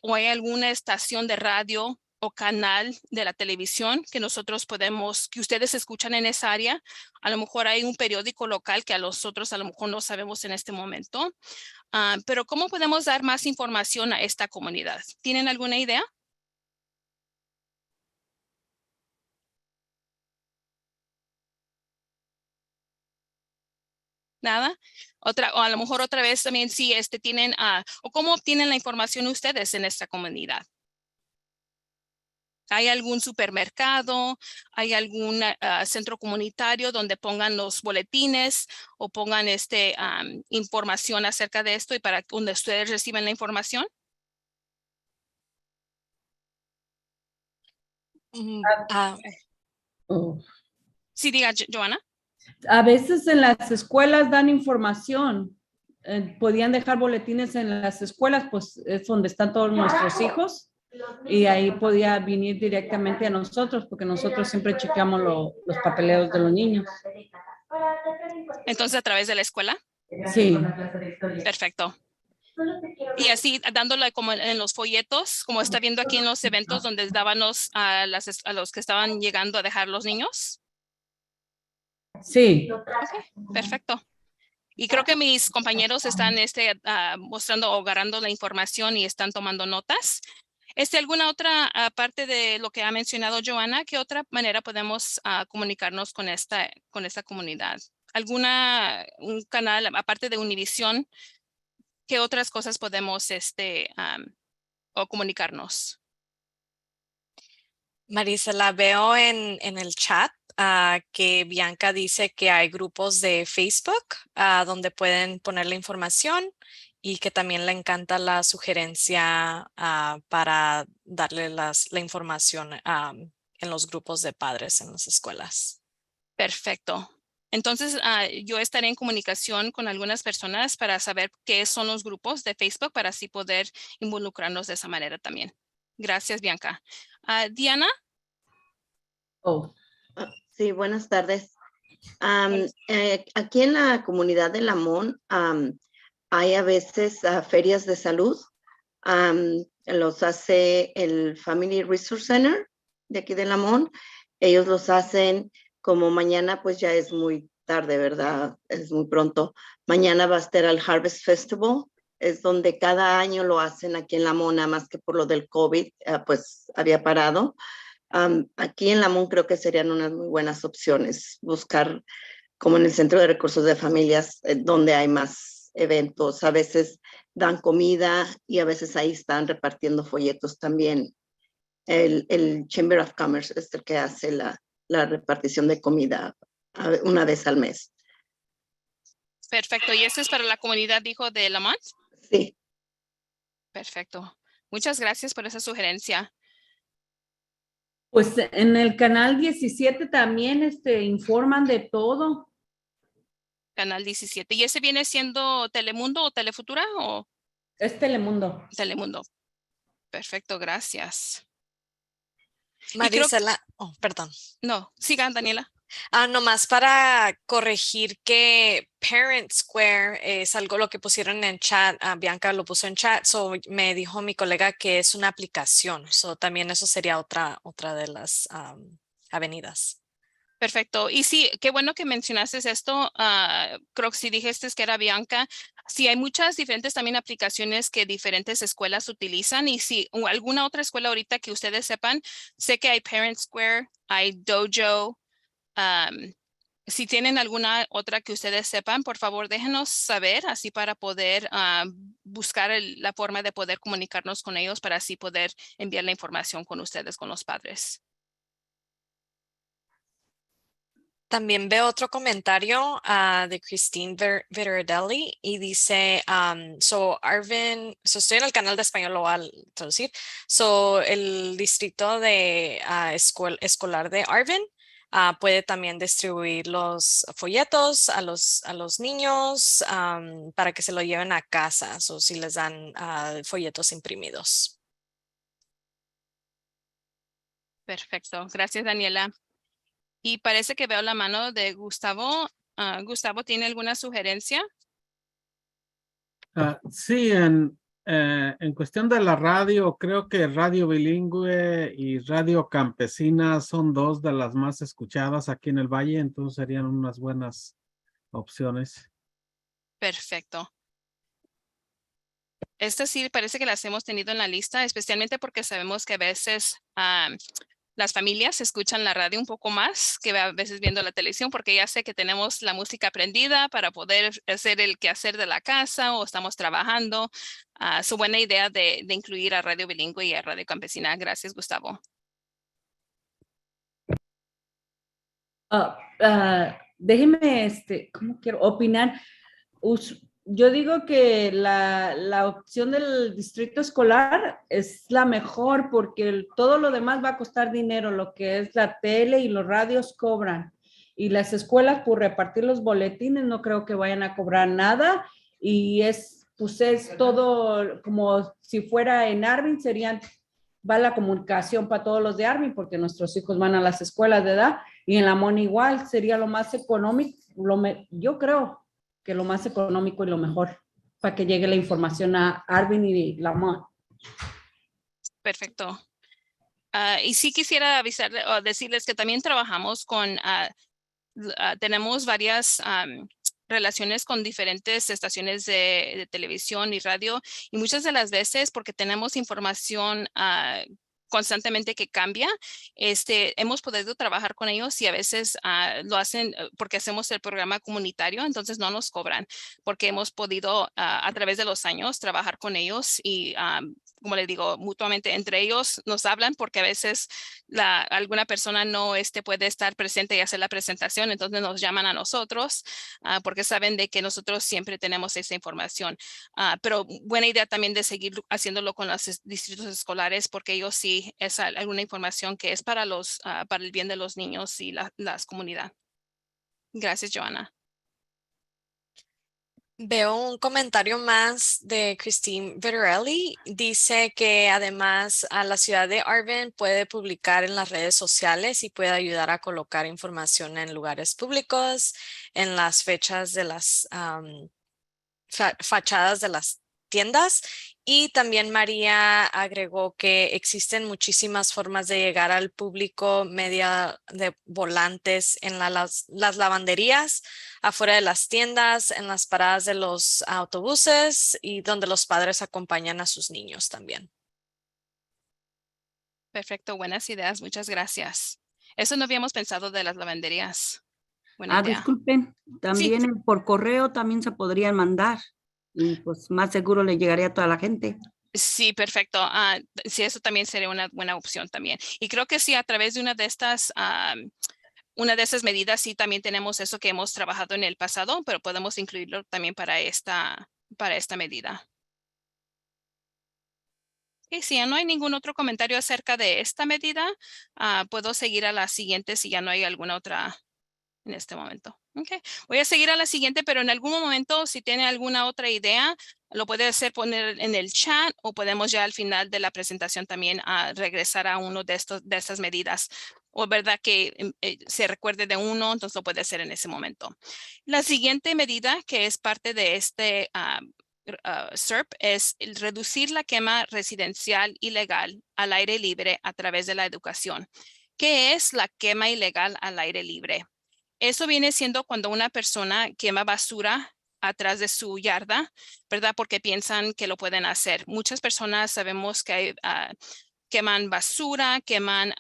o hay alguna estación de radio o canal de la televisión que que ustedes escuchan en esa área. A lo mejor hay un periódico local que a nosotros a lo mejor no sabemos en este momento. Pero ¿cómo podemos dar más información a esta comunidad? ¿Tienen alguna idea? Nada. O a lo mejor otra vez también si tienen, o cómo obtienen la información ustedes en esta comunidad. ¿Hay algún supermercado? ¿Hay algún centro comunitario donde pongan los boletines o pongan información acerca de esto y para donde ustedes reciben la información? Sí, diga, Joana. A veces en las escuelas dan información. Podían dejar boletines en las escuelas, pues es donde están todos nuestros hijos. Y ahí podía venir directamente a nosotros, porque nosotros siempre chequeamos los papeleos de los niños. Entonces, ¿a través de la escuela? Sí. Perfecto. Y así dándole como en los folletos, como está viendo aquí en los eventos donde dábamos a los que estaban llegando a dejar los niños. Sí. Okay, perfecto. Y creo que mis compañeros están mostrando o agarrando la información y están tomando notas. ¿Alguna otra parte de lo que ha mencionado Joana? ¿Qué otra manera podemos comunicarnos con esta comunidad? ¿Un canal aparte de Univisión? ¿Qué otras cosas podemos o comunicarnos? Marisela, veo en el chat que Bianca dice que hay grupos de Facebook donde pueden poner la información y que también le encanta la sugerencia para darle la información en los grupos de padres en las escuelas. Perfecto. Entonces, yo estaré en comunicación con algunas personas para saber qué son los grupos de Facebook para así poder involucrarnos de esa manera también. Gracias, Bianca. Diana. Sí, buenas tardes. Aquí en la comunidad de Lamont hay a veces ferias de salud. Los hace el Family Resource Center de aquí de Lamont. Ellos los hacen como mañana, pues ya es muy tarde, ¿verdad? Es muy pronto. Mañana va a estar el Harvest Festival. Es donde cada año lo hacen aquí en Lamont, nada más que por lo del COVID, pues había parado. Aquí en Lamont creo que serían unas muy buenas opciones. Buscar como en el Centro de Recursos de Familias, donde hay más eventos. A veces dan comida y a veces ahí están repartiendo folletos también. El Chamber of Commerce es el que hace la repartición de comida una vez al mes. Perfecto. ¿Y este es para la comunidad, dijo, de Lamont? Sí. Perfecto. Muchas gracias por esa sugerencia. Pues en el canal 17 también informan de todo. Canal 17. ¿Y ese viene siendo Telemundo o Telefutura o Es Telemundo. Telemundo? Perfecto, gracias. Marisela, oh, perdón. No, sigan, Daniela. Nomás para corregir que Parent Square es algo lo que pusieron en chat, Bianca lo puso en chat, so me dijo mi colega que es una aplicación, so también eso sería otra de las avenidas. Perfecto. Y sí, qué bueno que mencionaste esto. Creo que si dijiste que era Bianca. Sí, hay muchas diferentes también aplicaciones que diferentes escuelas utilizan. Y si alguna otra escuela ahorita que ustedes sepan, sé que hay Parent Square, hay Dojo. Si tienen alguna otra que ustedes sepan, por favor, déjenos saber así para poder buscar la forma de poder comunicarnos con ellos para así poder enviar la información con ustedes, con los padres. También veo otro comentario de Christine Viterdelli y dice, so Arvin, estoy en el canal de español, lo voy a traducir. So el distrito de escolar de Arvin puede también distribuir los folletos a los niños para que se lo lleven a casa, so si les dan folletos imprimidos. Perfecto. Gracias, Daniela. Y parece que veo la mano de Gustavo. Gustavo, ¿tiene alguna sugerencia? Sí, en cuestión de la radio, creo que Radio Bilingüe y Radio Campesina son dos de las más escuchadas aquí en el Valle, entonces serían unas buenas opciones. Perfecto. Estas sí parece que las hemos tenido en la lista, especialmente porque sabemos que a veces las familias escuchan la radio un poco más que a veces viendo la televisión, porque ya sé que tenemos la música prendida para poder hacer el quehacer de la casa o estamos trabajando. Su buena idea de incluir a Radio Bilingüe y a Radio Campesina. Gracias, Gustavo. Déjeme, ¿cómo quiero opinar? Yo digo que la opción del distrito escolar es la mejor porque todo lo demás va a costar dinero, lo que es la tele y los radios cobran. Y las escuelas por repartir los boletines no creo que vayan a cobrar nada y pues es todo como si fuera en Arvin, va la comunicación para todos los de Arvin porque nuestros hijos van a las escuelas de edad y en Lamont igual sería lo más económico, yo creo que lo más económico y lo mejor para que llegue la información a Arvin y Lamont. Perfecto. Y sí quisiera avisarles o decirles que también trabajamos con, tenemos varias relaciones con diferentes estaciones de televisión y radio y muchas de las veces porque tenemos información constantemente que cambia, hemos podido trabajar con ellos y a veces lo hacen porque hacemos el programa comunitario, entonces no nos cobran porque hemos podido a través de los años trabajar con ellos y como les digo, mutuamente entre ellos nos hablan porque a veces alguna persona no puede estar presente y hacer la presentación, entonces nos llaman a nosotros porque saben de que nosotros siempre tenemos esa información. Pero buena idea también de seguir haciéndolo con los distritos escolares porque ellos sí es alguna información que es para el bien de los niños y las comunidades. Gracias, Joana. Veo un comentario más de Christine Viterelli. Dice que además a la ciudad de Arvin puede publicar en las redes sociales y puede ayudar a colocar información en lugares públicos, en las fechas de las fachadas de las tiendas. Y también María agregó que existen muchísimas formas de llegar al público media de volantes en las lavanderías, afuera de las tiendas, en las paradas de los autobuses y donde los padres acompañan a sus niños también. Perfecto, buenas ideas, muchas gracias. Eso no habíamos pensado de las lavanderías. Buena idea. Disculpen, también Sí. por correo también se podrían mandar y pues más seguro le llegaría a toda la gente. Sí, perfecto. Sí, eso también sería una buena opción también. Y creo que sí, a través de una de esas medidas, sí, también tenemos eso que hemos trabajado en el pasado, pero podemos incluirlo también para esta medida. Y si ya no hay ningún otro comentario acerca de esta medida, puedo seguir a la siguiente si ya no hay alguna otra en este momento. Okay. Voy a seguir a la siguiente, pero en algún momento, si tiene alguna otra idea, lo puede hacer poner en el chat o podemos ya al final de la presentación también regresar a uno de estas medidas. O verdad que se recuerde de uno, entonces lo puede hacer en ese momento. La siguiente medida que es parte de este SERP es el reducir la quema residencial ilegal al aire libre a través de la educación. ¿Qué es la quema ilegal al aire libre? Eso viene siendo cuando una persona quema basura atrás de su yarda, ¿verdad? Porque piensan que lo pueden hacer. Muchas personas sabemos que queman basura, queman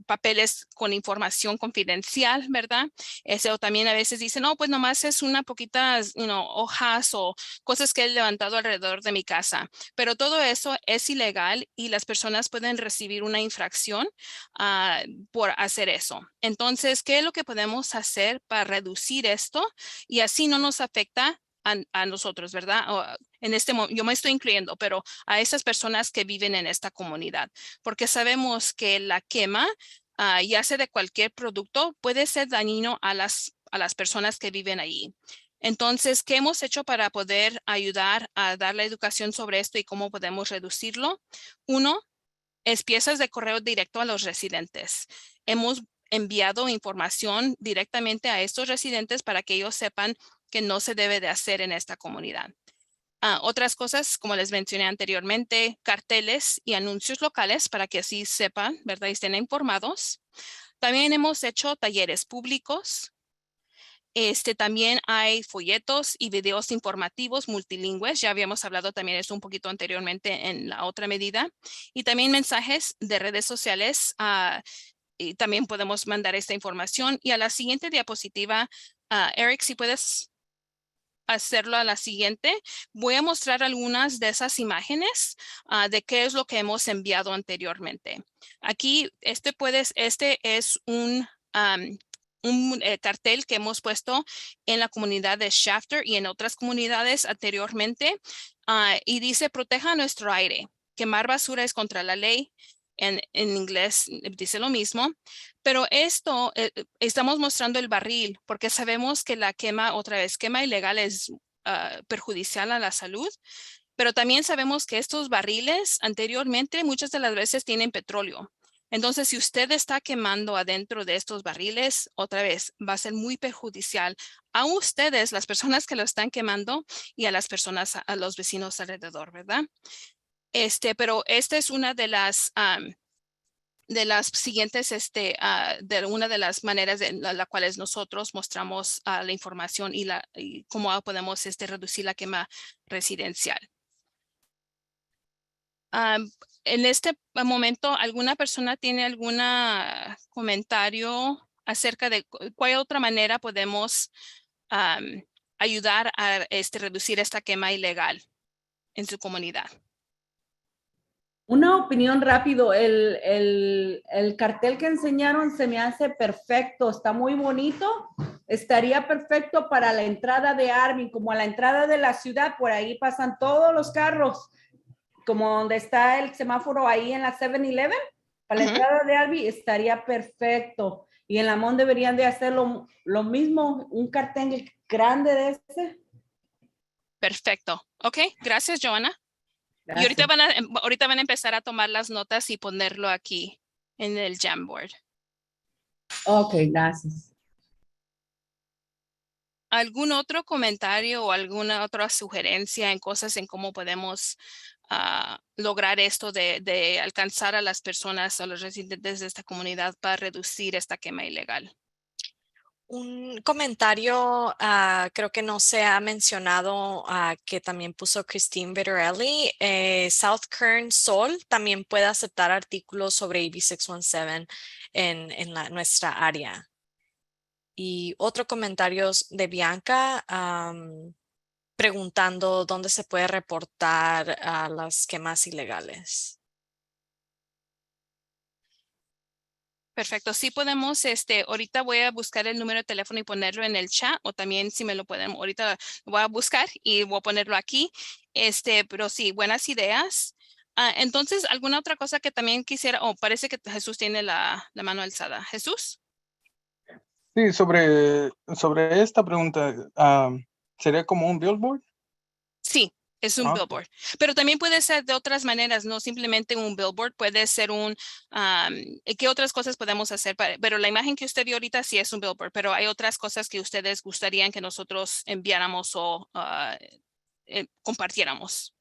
papeles con información confidencial, ¿verdad? Eso también a veces dicen, no, pues nomás es una poquita, hojas o cosas que he levantado alrededor de mi casa. Pero todo eso es ilegal y las personas pueden recibir una infracción por hacer eso. Entonces, ¿qué es lo que podemos hacer para reducir esto? Y así no nos afecta a nosotros, ¿verdad? Yo me estoy incluyendo, pero a esas personas que viven en esta comunidad, porque sabemos que la quema, ya sea de cualquier producto, puede ser dañino a las personas que viven allí. Entonces, ¿qué hemos hecho para poder ayudar a dar la educación sobre esto y cómo podemos reducirlo? Uno, es piezas de correo directo a los residentes. Hemos enviado información directamente a estos residentes para que ellos sepan que no se debe de hacer en esta comunidad. Otras cosas, como les mencioné anteriormente, carteles y anuncios locales para que así sepan, ¿verdad? Y estén informados. También hemos hecho talleres públicos. También hay folletos y videos informativos multilingües. Ya habíamos hablado también eso un poquito anteriormente en la otra medida. Y también mensajes de redes sociales. Y también podemos mandar esta información. Y a la siguiente diapositiva, Eric, si puedes hacerlo a la siguiente, voy a mostrar algunas de esas imágenes de qué es lo que hemos enviado anteriormente. Aquí, este es un cartel que hemos puesto en la comunidad de Shafter y en otras comunidades anteriormente y dice: proteja nuestro aire. Quemar basura es contra la ley. En inglés dice lo mismo, pero esto estamos mostrando el barril porque sabemos que la quema ilegal es perjudicial a la salud, pero también sabemos que estos barriles anteriormente muchas de las veces tienen petróleo. Entonces, si usted está quemando adentro de estos barriles, otra vez va a ser muy perjudicial a ustedes, las personas que lo están quemando, y a las personas, a los vecinos alrededor, ¿verdad? Pero esta es una de las siguientes, de una de las maneras en las cuales nosotros mostramos la información y cómo podemos reducir la quema residencial. En este momento, ¿alguna persona tiene algún comentario acerca de cuál otra manera podemos ayudar a reducir esta quema ilegal en su comunidad? Una opinión rápido, el cartel que enseñaron se me hace perfecto, está muy bonito, estaría perfecto para la entrada de Arvin, como a la entrada de la ciudad, por ahí pasan todos los carros, como donde está el semáforo ahí en la 7-Eleven, para la entrada de Arvin estaría perfecto. Y en Lamont deberían de hacer lo mismo, un cartel grande de ese. Perfecto. Ok, gracias, Joana. Gracias. Y ahorita van a empezar a tomar las notas y ponerlo aquí en el Jamboard. Ok, gracias. ¿Algún otro comentario o alguna otra sugerencia en cosas en cómo podemos lograr esto de alcanzar a las personas o los residentes de esta comunidad para reducir esta quema ilegal? Un comentario, creo que no se ha mencionado, que también puso Christine Vittorelli. South Kern Sol también puede aceptar artículos sobre AB 617 en nuestra área. Y otro comentario de Bianca preguntando dónde se puede reportar las quemas ilegales. Perfecto, sí podemos, ahorita voy a buscar el número de teléfono y ponerlo en el chat, o también si me lo pueden, ahorita lo voy a buscar y voy a ponerlo aquí, pero sí, buenas ideas. Entonces, ¿alguna otra cosa que también quisiera? Parece que Jesús tiene la mano alzada. ¿Jesús? Sí, sobre esta pregunta, ¿sería como un billboard? Sí, es un billboard, pero también puede ser de otras maneras, no simplemente un billboard, puede ser ¿qué otras cosas podemos hacer? Pero la imagen que usted vio ahorita sí es un billboard, pero hay otras cosas que ustedes gustarían que nosotros enviáramos o compartiéramos.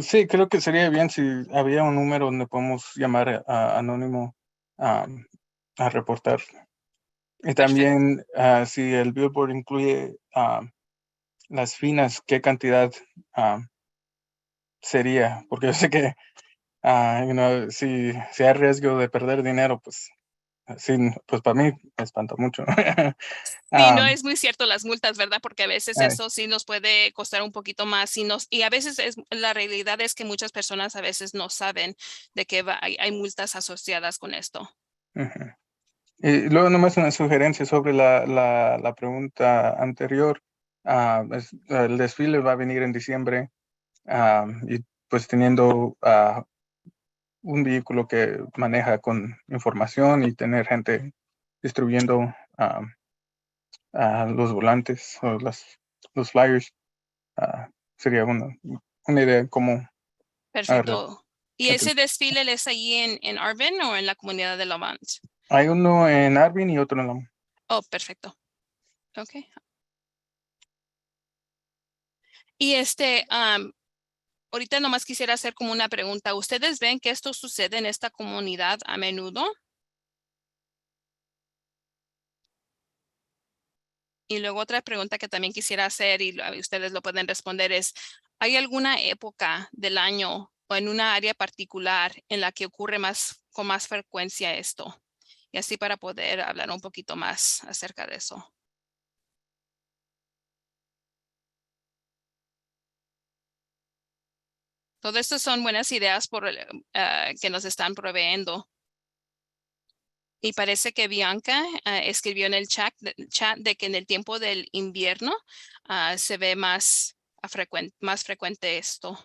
Sí, creo que sería bien si había un número donde podemos llamar a anónimo a reportar. Y también si el billboard incluye las finas, ¿qué cantidad sería? Porque yo sé que si hay riesgo de perder dinero, pues sí, pues para mí me espanta mucho. Sí, no es muy cierto las multas, ¿verdad? Porque a veces Ay. eso sí nos puede costar un poquito más y a veces la realidad es que muchas personas a veces no saben de que hay multas asociadas con esto. Ujú. Y luego nomás una sugerencia sobre la pregunta anterior. El desfile va a venir en diciembre y pues teniendo un vehículo que maneja con información y tener gente distribuyendo los volantes o los flyers, sería una idea como... Perfecto. ¿Y ese desfile es ahí en Arvin o en la comunidad de Lamont? Hay uno en Arvin y otro en Lamont. Oh, perfecto. Ok. Y ahorita nomás quisiera hacer como una pregunta. ¿Ustedes ven que esto sucede en esta comunidad a menudo? Y luego otra pregunta que también quisiera hacer y ustedes lo pueden responder es, ¿hay alguna época del año o en una área particular en la que ocurre con más frecuencia esto? Y así para poder hablar un poquito más acerca de eso. Todo esto son buenas ideas que nos están proveyendo. Y parece que Bianca escribió en el chat de que en el tiempo del invierno se ve más frecuente esto.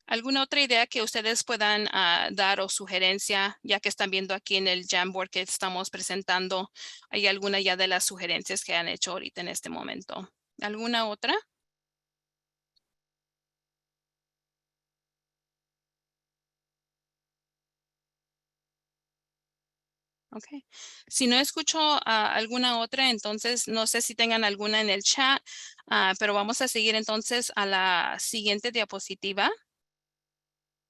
¿Alguna otra idea que ustedes puedan dar o sugerencia, ya que están viendo aquí en el Jamboard que estamos presentando? ¿Hay alguna ya de las sugerencias que han hecho ahorita en este momento? ¿Alguna otra? Ok. Si no escucho alguna otra, entonces no sé si tengan alguna en el chat, pero vamos a seguir entonces a la siguiente diapositiva.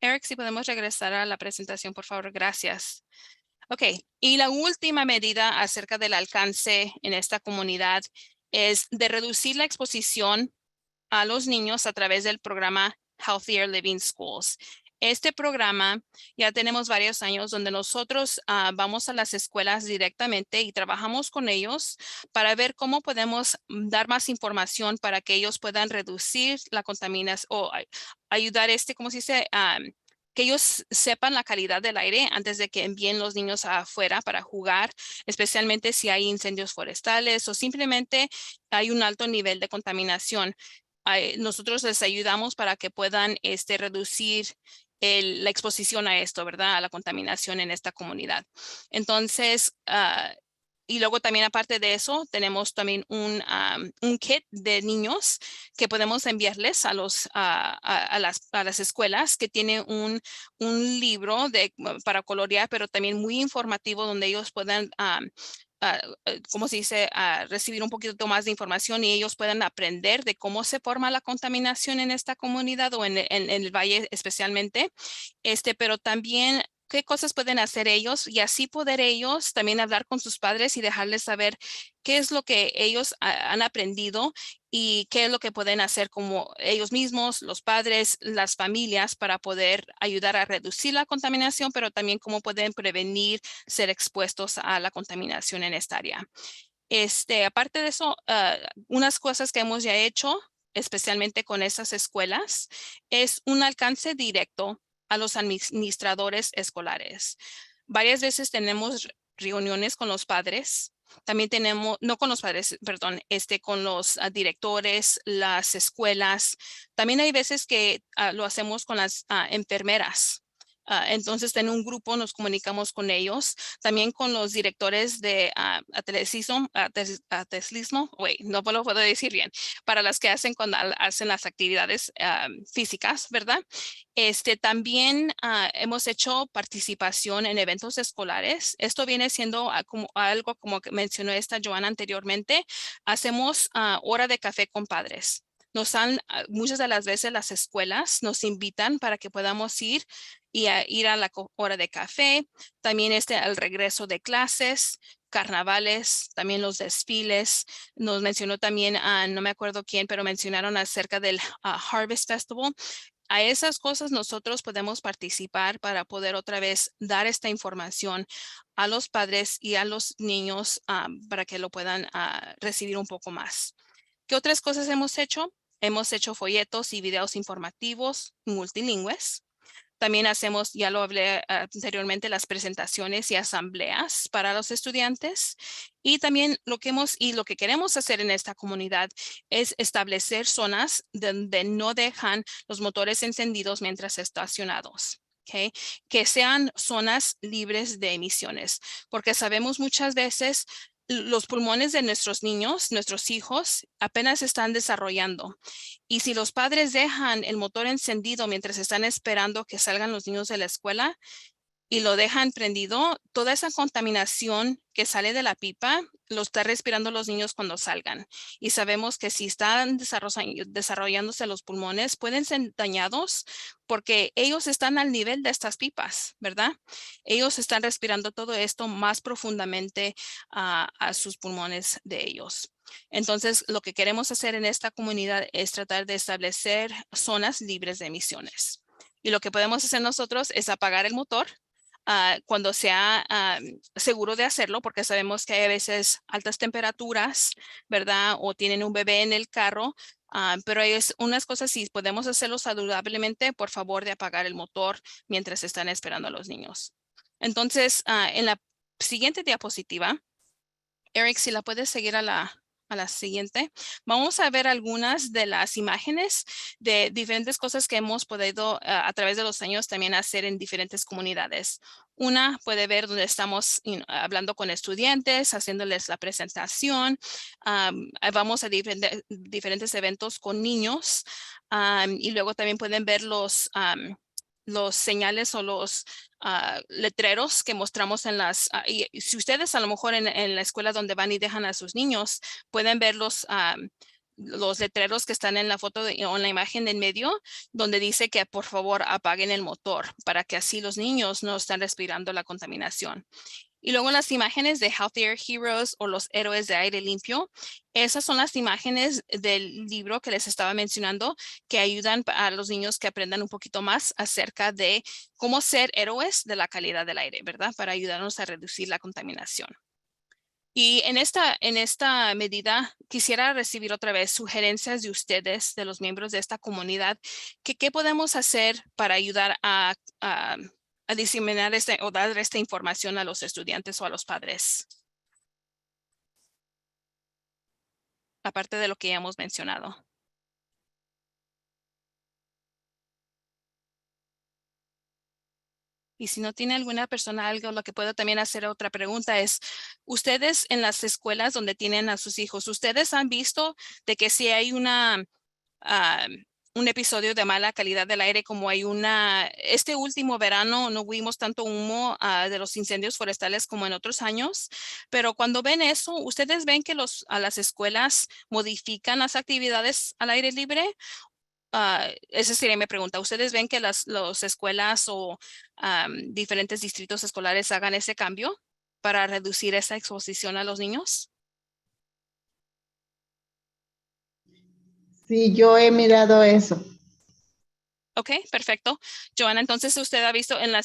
Eric, si podemos regresar a la presentación, por favor. Gracias. Ok, y la última medida acerca del alcance en esta comunidad es de reducir la exposición a los niños a través del programa Healthier Living Schools. Este programa ya tenemos varios años donde nosotros vamos a las escuelas directamente y trabajamos con ellos para ver cómo podemos dar más información para que ellos puedan reducir la contaminación o ayudar ¿cómo se dice? Que ellos sepan la calidad del aire antes de que envíen los niños afuera para jugar, especialmente si hay incendios forestales o simplemente hay un alto nivel de contaminación. Nosotros les ayudamos para que puedan reducir la exposición a esto, ¿verdad? A la contaminación en esta comunidad. Entonces, y luego también aparte de eso, tenemos también un kit de niños que podemos enviarles a las escuelas que tiene un libro para colorear, pero también muy informativo donde ellos puedan ¿cómo se dice? Recibir un poquito más de información y ellos puedan aprender de cómo se forma la contaminación en esta comunidad o en el valle especialmente. Pero también qué cosas pueden hacer ellos y así poder ellos también hablar con sus padres y dejarles saber qué es lo que ellos han aprendido y qué es lo que pueden hacer como ellos mismos, los padres, las familias para poder ayudar a reducir la contaminación, pero también cómo pueden prevenir ser expuestos a la contaminación en esta área. Aparte de eso, unas cosas que hemos ya hecho, especialmente con esas escuelas, es un alcance directo a los administradores escolares. Varias veces tenemos reuniones con los padres También tenemos, no con los padres, perdón, con los directores, las escuelas. También hay veces que lo hacemos con las enfermeras. Entonces, en un grupo nos comunicamos con ellos, también con los directores de atletismo, no lo puedo decir bien, para las que hacen cuando hacen las actividades físicas, ¿verdad? También hemos hecho participación en eventos escolares. Esto viene siendo como algo como que mencionó esta Joana anteriormente. Hacemos hora de café con padres. Muchas de las veces las escuelas nos invitan para que podamos ir y ir a la hora de café. También al regreso de clases, carnavales, también los desfiles. Nos mencionó también, no me acuerdo quién, pero mencionaron acerca del Harvest Festival. A esas cosas nosotros podemos participar para poder otra vez dar esta información a los padres y a los niños para que lo puedan recibir un poco más. ¿Qué otras cosas hemos hecho? Hemos hecho folletos y videos informativos multilingües. También hacemos, ya lo hablé anteriormente, las presentaciones y asambleas para los estudiantes. Y también lo que queremos hacer en esta comunidad es establecer zonas donde no dejan los motores encendidos mientras estacionados. Okay. Que sean zonas libres de emisiones, porque sabemos muchas veces los pulmones de nuestros niños, nuestros hijos, apenas están desarrollando. Y si los padres dejan el motor encendido mientras están esperando que salgan los niños de la escuela y lo dejan prendido, toda esa contaminación que sale de la pipa lo están respirando los niños cuando salgan. Y sabemos que si están desarrollándose los pulmones, pueden ser dañados porque ellos están al nivel de estas pipas, ¿verdad? Ellos están respirando todo esto más profundamente a sus pulmones de ellos. Entonces, lo que queremos hacer en esta comunidad es tratar de establecer zonas libres de emisiones. Y lo que podemos hacer nosotros es apagar el motor cuando sea seguro de hacerlo, porque sabemos que hay a veces altas temperaturas, ¿verdad? O tienen un bebé en el carro, pero hay unas cosas, si podemos hacerlo saludablemente, por favor de apagar el motor mientras están esperando a los niños. Entonces, en la siguiente diapositiva, Eric, si la puedes seguir a la siguiente, vamos a ver algunas de las imágenes de diferentes cosas que hemos podido a través de los años también hacer en diferentes comunidades. Una puede ver donde estamos hablando con estudiantes, haciéndoles la presentación. Vamos a diferentes eventos con niños y luego también pueden ver los señales o los letreros que mostramos en y si ustedes a lo mejor en la escuela donde van y dejan a sus niños, pueden ver los letreros que están en la foto o en la imagen en medio, donde dice que por favor apaguen el motor para que así los niños no estén respirando la contaminación. Y luego las imágenes de Healthy Air Heroes o los héroes de aire limpio. Esas son las imágenes del libro que les estaba mencionando que ayudan a los niños que aprendan un poquito más acerca de cómo ser héroes de la calidad del aire, ¿verdad? Para ayudarnos a reducir la contaminación. Y en esta medida quisiera recibir otra vez sugerencias de ustedes, de los miembros de esta comunidad, qué podemos hacer para ayudar a diseminar o dar esta información a los estudiantes o a los padres. Aparte de lo que ya hemos mencionado. Y si no tiene alguna persona algo, lo que puedo también hacer otra pregunta es, ustedes en las escuelas donde tienen a sus hijos, ¿ustedes han visto de que si hay un episodio de mala calidad del aire como hay este último verano no vimos tanto humo de los incendios forestales como en otros años, pero cuando ven eso, ¿ustedes ven que las escuelas modifican las actividades al aire libre? Esa sería mi pregunta. ¿Ustedes ven que las escuelas o diferentes distritos escolares hagan ese cambio para reducir esa exposición a los niños? Sí, yo he mirado eso. Ok, perfecto. Joana, entonces usted ha visto en la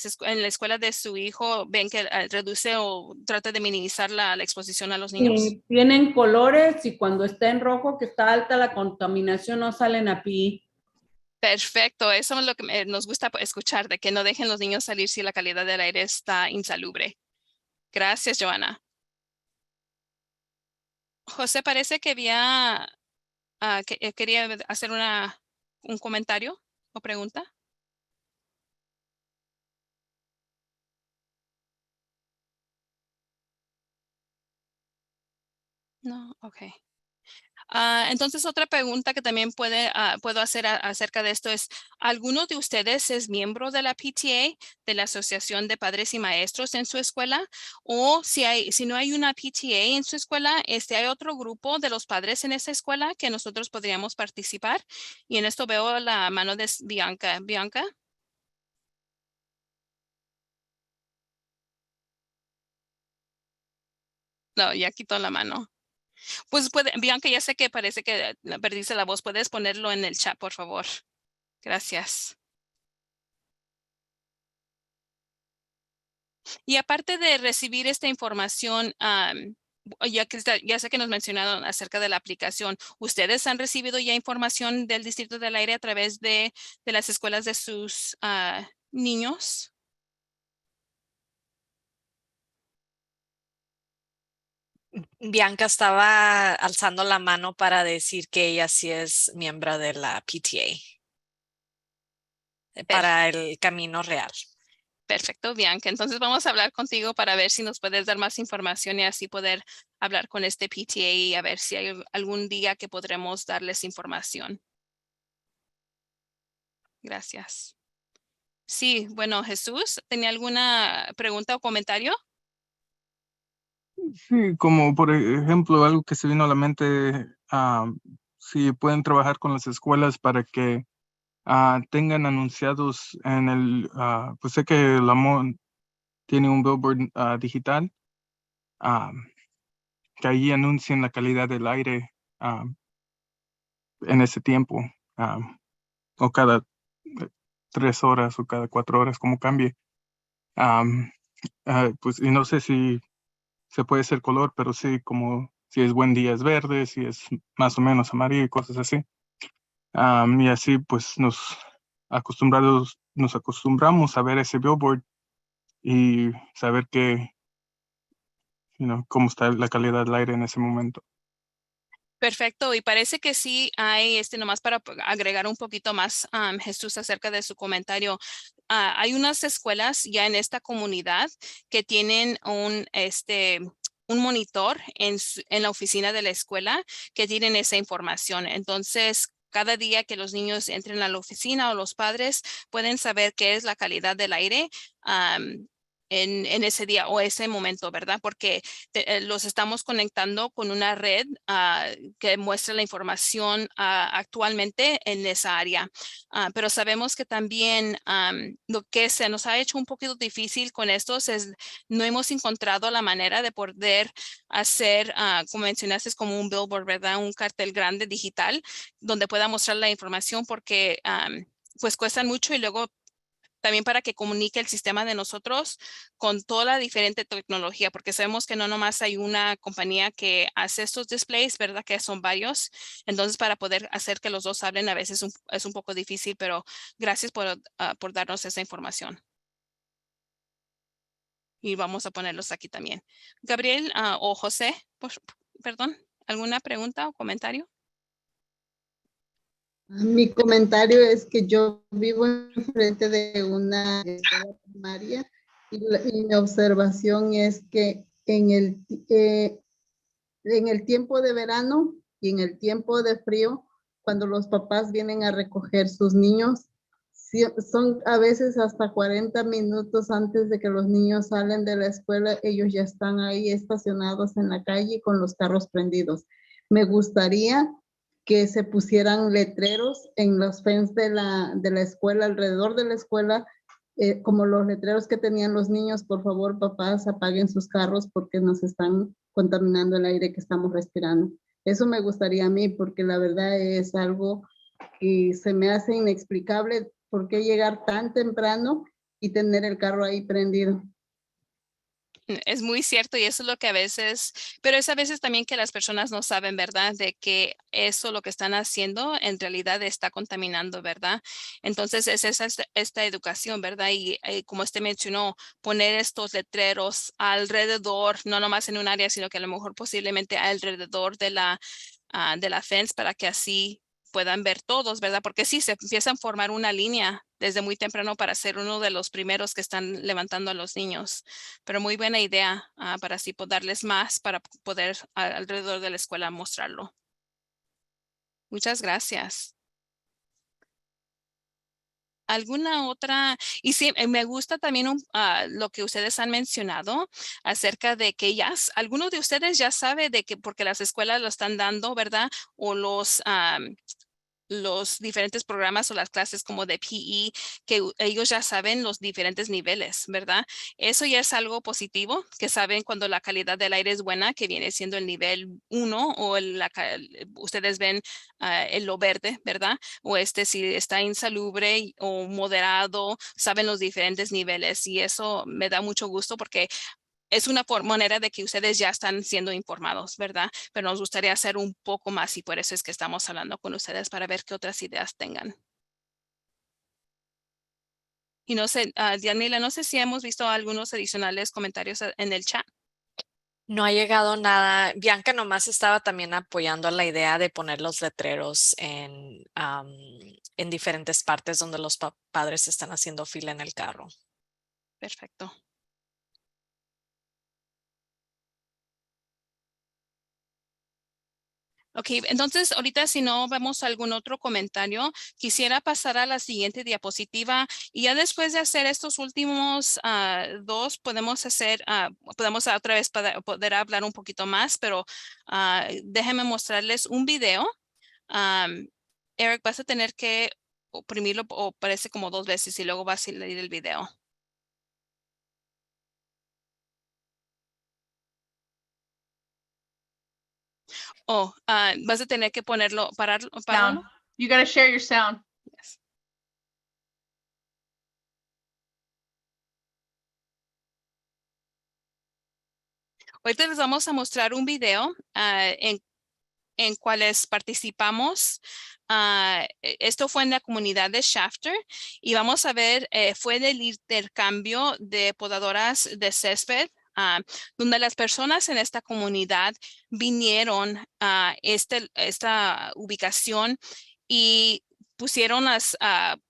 escuela de su hijo, ven que reduce o trata de minimizar la exposición a los niños. Tienen colores y cuando está en rojo, que está alta la contaminación, no salen a pie. Perfecto, eso es lo que nos gusta escuchar, de que no dejen los niños salir si la calidad del aire está insalubre. Gracias, Joana. José, parece que había, quería hacer un comentario o pregunta. No, ok. Entonces, otra pregunta que también puedo hacer acerca de esto es, ¿alguno de ustedes es miembro de la PTA, de la Asociación de Padres y Maestros en su escuela? O si no hay una PTA en su escuela, hay otro grupo de los padres en esa escuela que nosotros podríamos participar. Y en esto veo la mano de Bianca. Bianca. No, ya quitó la mano. Pues Bianca, ya sé que parece que perdiste la voz. ¿Puedes ponerlo en el chat, por favor? Gracias. Y aparte de recibir esta información, ya sé que nos mencionaron acerca de la aplicación, ¿ustedes han recibido ya información del Distrito del Aire a través de las escuelas de sus niños? Bianca estaba alzando la mano para decir que ella sí es miembro de la PTA para el camino real. Perfecto, Bianca. Entonces vamos a hablar contigo para ver si nos puedes dar más información y así poder hablar con este PTA y a ver si hay algún día que podremos darles información. Gracias. Sí, bueno, Jesús, ¿tenía alguna pregunta o comentario? Sí, como por ejemplo, algo que se vino a la mente, si pueden trabajar con las escuelas para que tengan anunciados en pues sé que Lamont tiene un billboard digital, que ahí anuncien la calidad del aire en ese tiempo, o cada 3 horas o cada 4 horas, como cambie. Pues, y no sé si se puede hacer color, pero sí, como si es buen día es verde, si es más o menos amarillo y cosas así. Y así pues nos acostumbramos a ver ese billboard y saber cómo está la calidad del aire en ese momento. Perfecto, y parece que sí hay, nomás para agregar un poquito más, Jesús, acerca de su comentario. Hay unas escuelas ya en esta comunidad que tienen un monitor en la oficina de la escuela que tienen esa información. Entonces, cada día que los niños entren a la oficina o los padres pueden saber qué es la calidad del aire en ese día o ese momento, ¿verdad? Porque los estamos conectando con una red que muestra la información actualmente en esa área. Pero sabemos que también lo que se nos ha hecho un poquito difícil con estos es no hemos encontrado la manera de poder hacer, como mencionaste, como un billboard, ¿verdad? Un cartel grande digital donde pueda mostrar la información porque pues cuestan mucho y luego también para que comunique el sistema de nosotros con toda la diferente tecnología, porque sabemos que no nomás hay una compañía que hace estos displays, ¿verdad? Que son varios. Entonces, para poder hacer que los dos hablen a veces es un poco difícil, pero gracias por darnos esa información. Y vamos a ponerlos aquí también. Gabriel o José, perdón, ¿alguna pregunta o comentario? Mi comentario es que yo vivo enfrente de una escuela primaria y mi observación es que en el tiempo de verano y en el tiempo de frío, cuando los papás vienen a recoger sus niños, son a veces hasta 40 minutos antes de que los niños salen de la escuela, ellos ya están ahí estacionados en la calle con los carros prendidos. Me gustaría que se pusieran letreros en los fans de la escuela, alrededor de la escuela, como los letreros que tenían los niños: por favor, papás, apaguen sus carros porque nos están contaminando el aire que estamos respirando. Eso me gustaría a mí, porque la verdad es algo que se me hace inexplicable. ¿Por qué llegar tan temprano y tener el carro ahí prendido? Es muy cierto y eso es lo que a veces, pero es a veces también que las personas no saben, ¿verdad? De que eso lo que están haciendo en realidad está contaminando, ¿verdad? Entonces es esta educación, ¿verdad? Y como usted mencionó, poner estos letreros alrededor, no nomás en un área, sino que a lo mejor posiblemente alrededor de la fence para que así puedan ver todos, ¿verdad? Porque sí, se empiezan a formar una línea desde muy temprano para ser uno de los primeros que están levantando a los niños. Pero muy buena idea para así darles más para poder alrededor de la escuela mostrarlo. Muchas gracias. ¿Alguna otra? Y sí, me gusta también lo que ustedes han mencionado acerca de que algunos de ustedes ya saben de que porque las escuelas lo están dando, ¿verdad? O los diferentes programas o las clases como de PE, que ellos ya saben los diferentes niveles, ¿verdad? Eso ya es algo positivo, que saben cuando la calidad del aire es buena, que viene siendo el nivel 1 o ustedes ven lo verde, ¿verdad? O si está insalubre o moderado, saben los diferentes niveles y eso me da mucho gusto porque es una manera de que ustedes ya están siendo informados, ¿verdad? Pero nos gustaría hacer un poco más y por eso es que estamos hablando con ustedes para ver qué otras ideas tengan. Y no sé, Daniela, no sé si hemos visto algunos adicionales comentarios en el chat. No ha llegado nada. Bianca nomás estaba también apoyando la idea de poner los letreros en diferentes partes donde los padres están haciendo fila en el carro. Perfecto. Ok, entonces ahorita si no vemos algún otro comentario, quisiera pasar a la siguiente diapositiva y ya después de hacer estos últimos dos, podemos otra vez poder hablar un poquito más, pero déjenme mostrarles un video. Eric, vas a tener que oprimirlo o parece como 2 veces y luego va a salir el video. Vas a tener que pararlo. Sound. You got to share your sound. Yes. Ahorita les vamos a mostrar un video en cuales participamos. Esto fue en la comunidad de Shafter y vamos a ver, fue del intercambio de podadoras de césped, donde las personas en esta comunidad vinieron a esta ubicación y pusieron las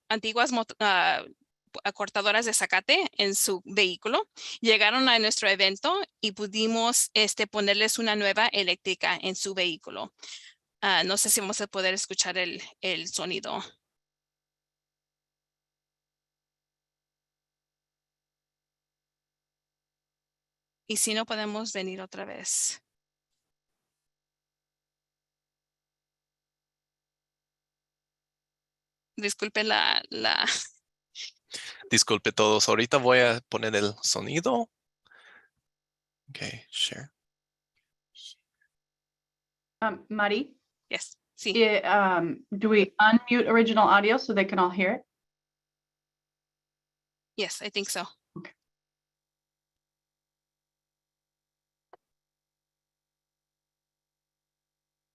antiguas cortadoras de zacate en su vehículo. Llegaron a nuestro evento y pudimos ponerles una nueva eléctrica en su vehículo. No sé si vamos a poder escuchar el sonido. Y si no, podemos venir otra vez. Disculpen la... Disculpe todos, ahorita voy a poner el sonido. Okay, share. Mari? Yes. Sí. Do we unmute original audio so they can all hear it? Yes, I think so. Okay.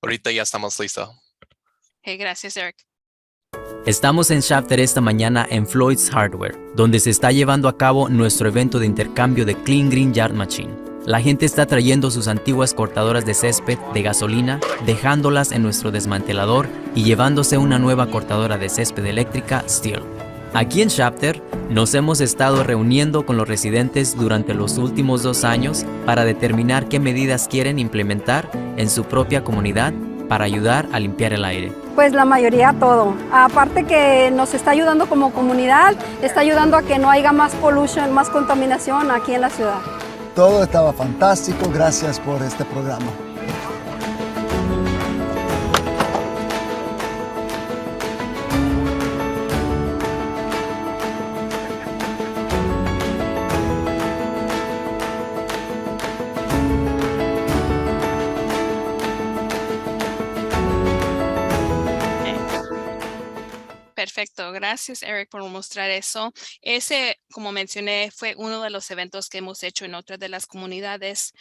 Ahorita ya estamos listos. Hey, gracias, Eric. Estamos en Shafter esta mañana en Floyd's Hardware, donde se está llevando a cabo nuestro evento de intercambio de Clean Green Yard Machine. La gente está trayendo sus antiguas cortadoras de césped de gasolina, dejándolas en nuestro desmantelador y llevándose una nueva cortadora de césped eléctrica Steel. Aquí en Shafter nos hemos estado reuniendo con los residentes durante los últimos 2 años para determinar qué medidas quieren implementar en su propia comunidad para ayudar a limpiar el aire. Pues la mayoría todo. Aparte que nos está ayudando como comunidad, está ayudando a que no haya más pollution, más contaminación aquí en la ciudad. Todo estaba fantástico, gracias por este programa. Perfecto. Perfecto, gracias Eric por mostrar eso. Ese, como mencioné, fue uno de los eventos que hemos hecho en otras de las comunidades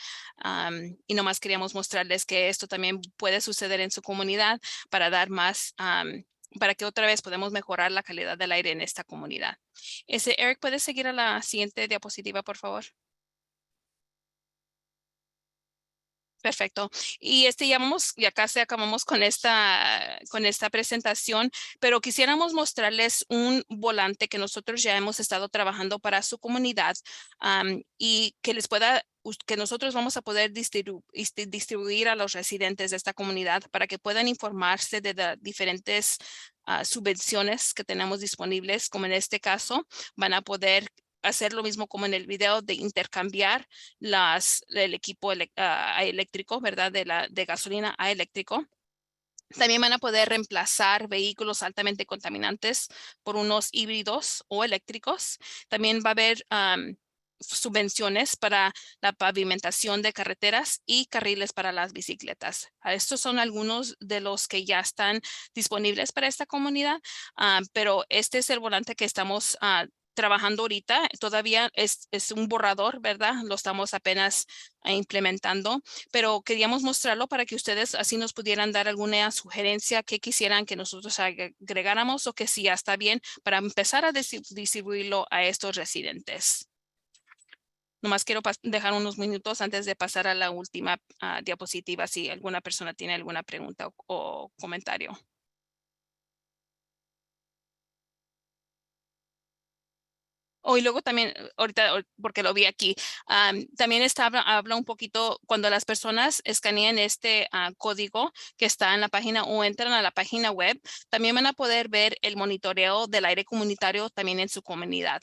y nomás queríamos mostrarles que esto también puede suceder en su comunidad para dar más, para que otra vez podamos mejorar la calidad del aire en esta comunidad. Eric, ¿puedes seguir a la siguiente diapositiva, por favor? Perfecto. Y ya casi acabamos con esta presentación, pero quisiéramos mostrarles un volante que nosotros ya hemos estado trabajando para su comunidad y que que nosotros vamos a poder distribuir a los residentes de esta comunidad para que puedan informarse de las diferentes subvenciones que tenemos disponibles, como en este caso, van a poder hacer lo mismo como en el video de intercambiar el equipo eléctrico, ¿verdad? De gasolina a eléctrico. También van a poder reemplazar vehículos altamente contaminantes por unos híbridos o eléctricos. También va a haber subvenciones para la pavimentación de carreteras y carriles para las bicicletas. Estos son algunos de los que ya están disponibles para esta comunidad, pero este es el volante que estamos trabajando ahorita. Todavía es un borrador, ¿verdad? Lo estamos apenas implementando, pero queríamos mostrarlo para que ustedes así nos pudieran dar alguna sugerencia que quisieran que nosotros agregáramos o que sí ya está bien para empezar a distribuirlo a estos residentes. Nomás quiero dejar unos minutos antes de pasar a la última diapositiva si alguna persona tiene alguna pregunta o comentario. Y luego también, ahorita, porque lo vi aquí, también habla un poquito cuando las personas escanean este código que está en la página o entran a la página web, también van a poder ver el monitoreo del aire comunitario también en su comunidad.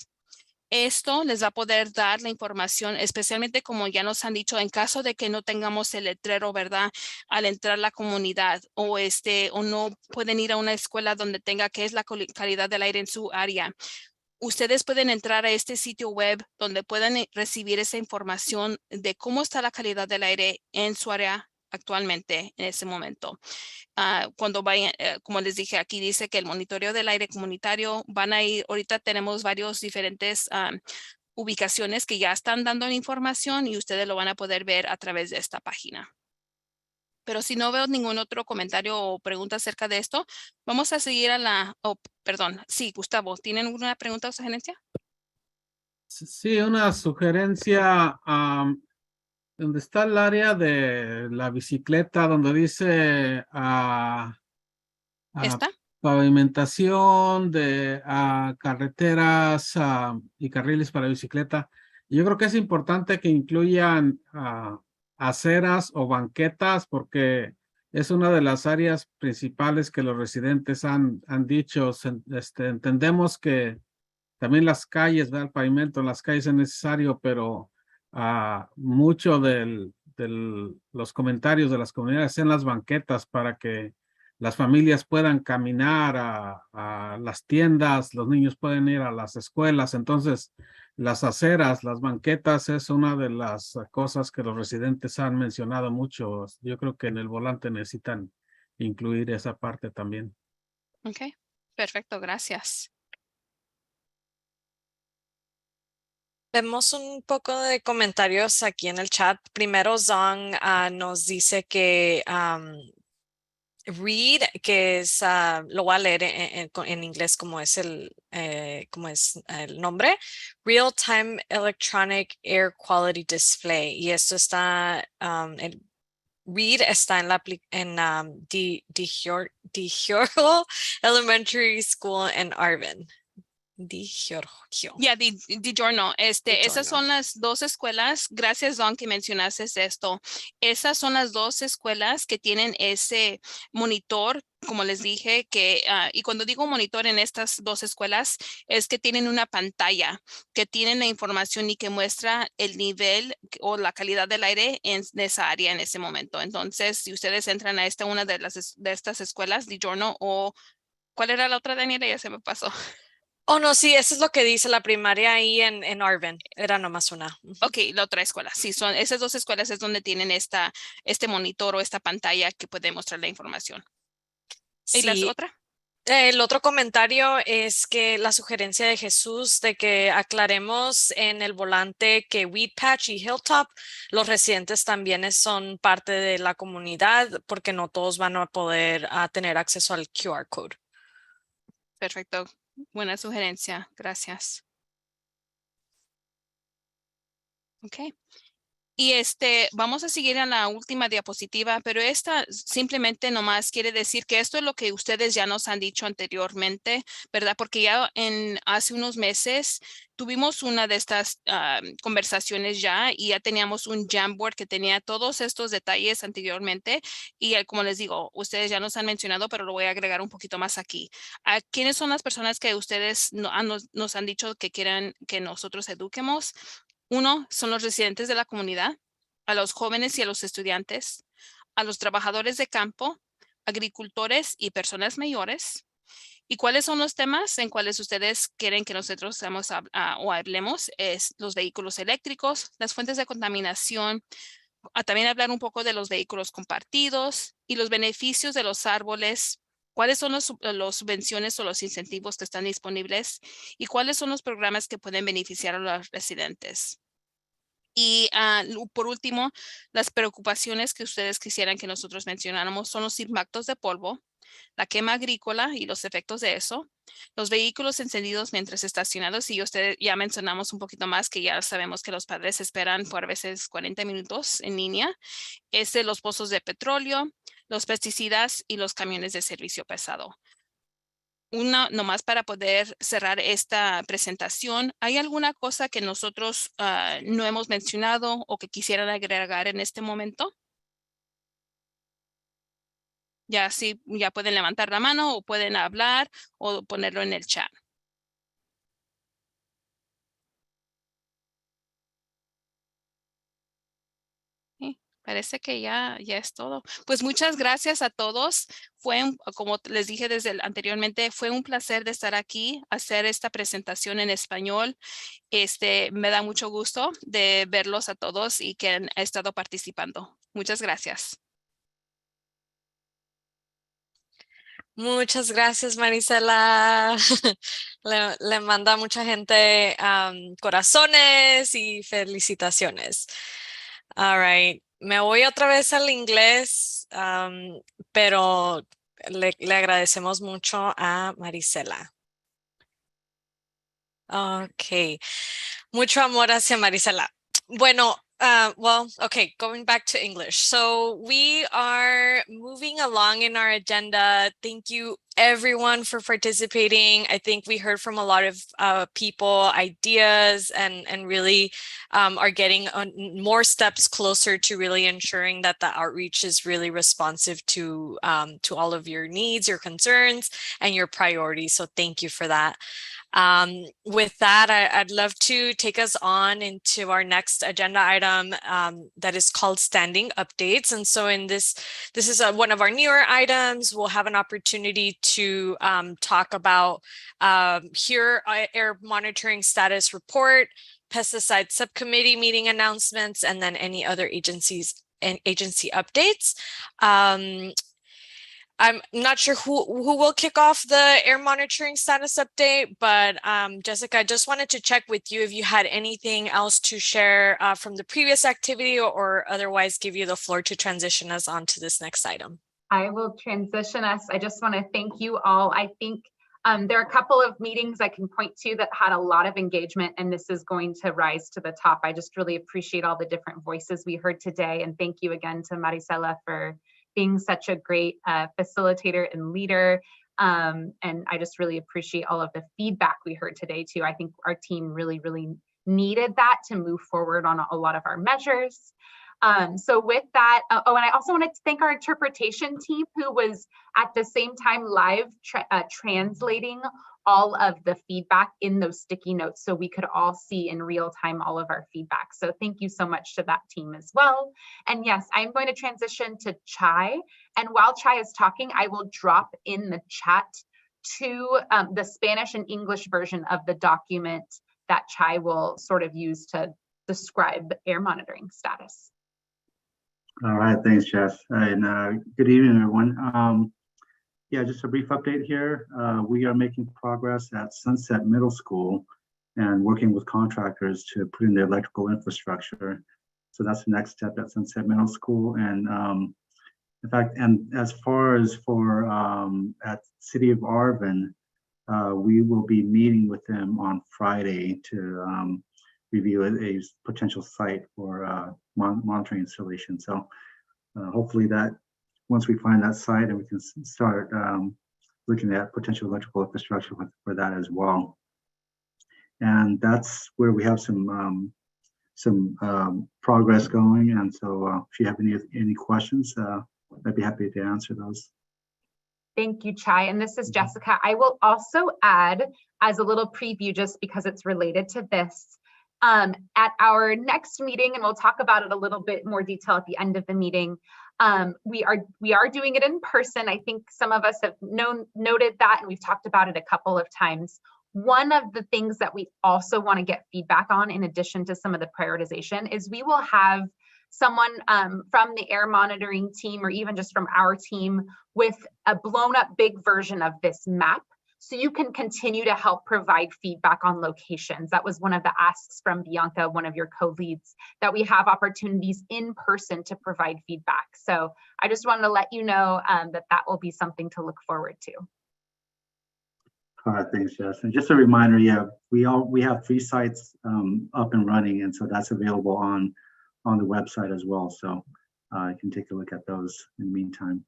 Esto les va a poder dar la información, especialmente como ya nos han dicho, en caso de que no tengamos el letrero, ¿verdad? Al entrar a la comunidad o no pueden ir a una escuela donde tenga qué es la calidad del aire en su área. Ustedes pueden entrar a este sitio web donde puedan recibir esa información de cómo está la calidad del aire en su área actualmente en ese momento. Cuando vayan, como les dije, aquí dice que el monitoreo del aire comunitario van a ir, ahorita tenemos varios diferentes ubicaciones que ya están dando la información y ustedes lo van a poder ver a través de esta página. Pero si no veo ningún otro comentario o pregunta acerca de esto, vamos a seguir perdón. Sí, Gustavo, ¿tienen alguna pregunta o sugerencia? Sí, una sugerencia. Donde está el área de la bicicleta, donde dice ¿Esta? pavimentación de carreteras y carriles para bicicleta. Yo creo que es importante que incluyan aceras o banquetas porque es una de las áreas principales que los residentes han dicho. Entendemos que también las calles, ¿verdad? El pavimento en las calles es necesario, pero mucho de los comentarios de las comunidades en las banquetas para que las familias puedan caminar a las tiendas, los niños pueden ir a las escuelas. Entonces, las aceras, las banquetas es una de las cosas que los residentes han mencionado mucho. Yo creo que en el volante necesitan incluir esa parte también. Ok, perfecto, gracias. Vemos un poco de comentarios aquí en el chat. Primero, Zong nos dice que read, que es, lo voy a leer en inglés como es el nombre, Real Time Electronic Air Quality Display. Y esto está, el read está en DeHiorgo Elementary School en Arvin. Ya, DiGiorno. Esas son las dos escuelas. Gracias, Don, que mencionaste esto. Esas son las dos escuelas que tienen ese monitor, como les dije, y cuando digo monitor en estas dos escuelas, es que tienen una pantalla que tiene la información y que muestra el nivel o la calidad del aire en esa área en ese momento. Entonces, si ustedes entran a una de estas escuelas, DiGiorno o ¿cuál era la otra, Daniela? Ya se me pasó. Oh, no, sí, eso es lo que dice la primaria ahí en Arvin. Era nomás una. Ok, la otra escuela. Sí, son esas dos escuelas es donde tienen este monitor o esta pantalla que puede mostrar la información. Sí. ¿Y la otra? El otro comentario es que la sugerencia de Jesús de que aclaremos en el volante que Weed Patch y Hilltop, los residentes también son parte de la comunidad porque no todos van a poder tener acceso al QR code. Perfecto. Buena sugerencia. Gracias. Ok. Y vamos a seguir a la última diapositiva, pero esta simplemente nomás quiere decir que esto es lo que ustedes ya nos han dicho anteriormente, ¿verdad? Porque ya hace unos meses tuvimos una de estas conversaciones ya y ya teníamos un Jamboard que tenía todos estos detalles anteriormente y como les digo, ustedes ya nos han mencionado, pero lo voy a agregar un poquito más aquí. ¿Quiénes son las personas que ustedes nos han dicho que quieran que nosotros eduquemos? Uno, son los residentes de la comunidad, a los jóvenes y a los estudiantes, a los trabajadores de campo, agricultores y personas mayores. ¿Y cuáles son los temas en cuales ustedes quieren que nosotros o hablemos? Es los vehículos eléctricos, las fuentes de contaminación, también hablar un poco de los vehículos compartidos y los beneficios de los árboles. ¿Cuáles son las subvenciones o los incentivos que están disponibles? ¿Y cuáles son los programas que pueden beneficiar a los residentes? Y por último, las preocupaciones que ustedes quisieran que nosotros mencionáramos son los impactos de polvo, la quema agrícola y los efectos de eso, los vehículos encendidos mientras estacionados, y ustedes ya mencionamos un poquito más que ya sabemos que los padres esperan por a veces 40 minutos en línea, los pozos de petróleo, los pesticidas y los camiones de servicio pesado. Una nomás para poder cerrar esta presentación, ¿hay alguna cosa que nosotros no hemos mencionado o que quisieran agregar en este momento? Ya sí, ya pueden levantar la mano o pueden hablar o ponerlo en el chat. Parece que ya es todo. Pues muchas gracias a todos. Como les dije anteriormente, fue un placer de estar aquí, hacer esta presentación en español. Me da mucho gusto de verlos a todos y que han estado participando. Muchas gracias. Muchas gracias, Marisela. Le manda a mucha gente corazones y felicitaciones. All right. Me voy otra vez al inglés, pero le agradecemos mucho a Marisela. Ok. Mucho amor hacia Marisela. Bueno, okay, going back to English. So we are moving along in our agenda. Thank you everyone for participating. I think we heard from a lot of people, ideas, and really are getting more steps closer to really ensuring that the outreach is really responsive to all of your needs, your concerns, and your priorities. So thank you for that. With that, I'd love to take us on into our next agenda item that is called standing updates. And so in this is one of our newer items. We'll have an opportunity to talk about air monitoring status report, pesticide subcommittee meeting announcements, and then any other agency updates. I'm not sure who will kick off the air monitoring status update, but Jessica, I just wanted to check with you if you had anything else to share from the previous activity or otherwise give you the floor to transition us on to this next item. I will transition us. I just want to thank you all. I think there are a couple of meetings I can point to that had a lot of engagement, and this is going to rise to the top. I just really appreciate all the different voices we heard today, and thank you again to Marisela for being such a great facilitator and leader. And I just really appreciate all of the feedback we heard today too. I think our team really needed that to move forward on a lot of our measures. So with that, and I also wanted to thank our interpretation team who was at the same time live translating all of the feedback in those sticky notes so we could all see in real time all of our feedback. So thank you so much to that team as well. And yes, I'm going to transition to Chai. And while Chai is talking, I will drop in the chat to the Spanish and English version of the document that Chai will sort of use to describe air monitoring status. All right, thanks, Jess. And good evening, everyone. Yeah, just a brief update here. We are making progress at Sunset Middle School and working with contractors to put in the electrical infrastructure. So that's the next step at Sunset Middle School. And in fact, and as far as for at City of Arvin, we will be meeting with them on Friday to review a potential site for monitoring installation. So hopefully that once we find that site, and we can start looking at potential electrical infrastructure for that as well. And that's where we have some progress going. And so if you have any questions, I'd be happy to answer those. Thank you, Chai. And this is Jessica. I will also add as a little preview, just because it's related to this, at our next meeting, and we'll talk about it a little bit more detail at the end of the meeting. We are doing it in person. I think some of us have noted that, and we've talked about it a couple of times. One of the things that we also want to get feedback on, in addition to some of the prioritization, is we will have someone from the air monitoring team, or even just from our team, with a blown up big version of this map, so you can continue to help provide feedback on locations. That was one of the asks from Bianca, one of your co-leads, that we have opportunities in person to provide feedback. So I just wanted to let you know that will be something to look forward to. All right, thanks, Jess. And just a reminder, yeah, we have 3 sites up and running, and so that's available on the website as well. So you can take a look at those in the meantime.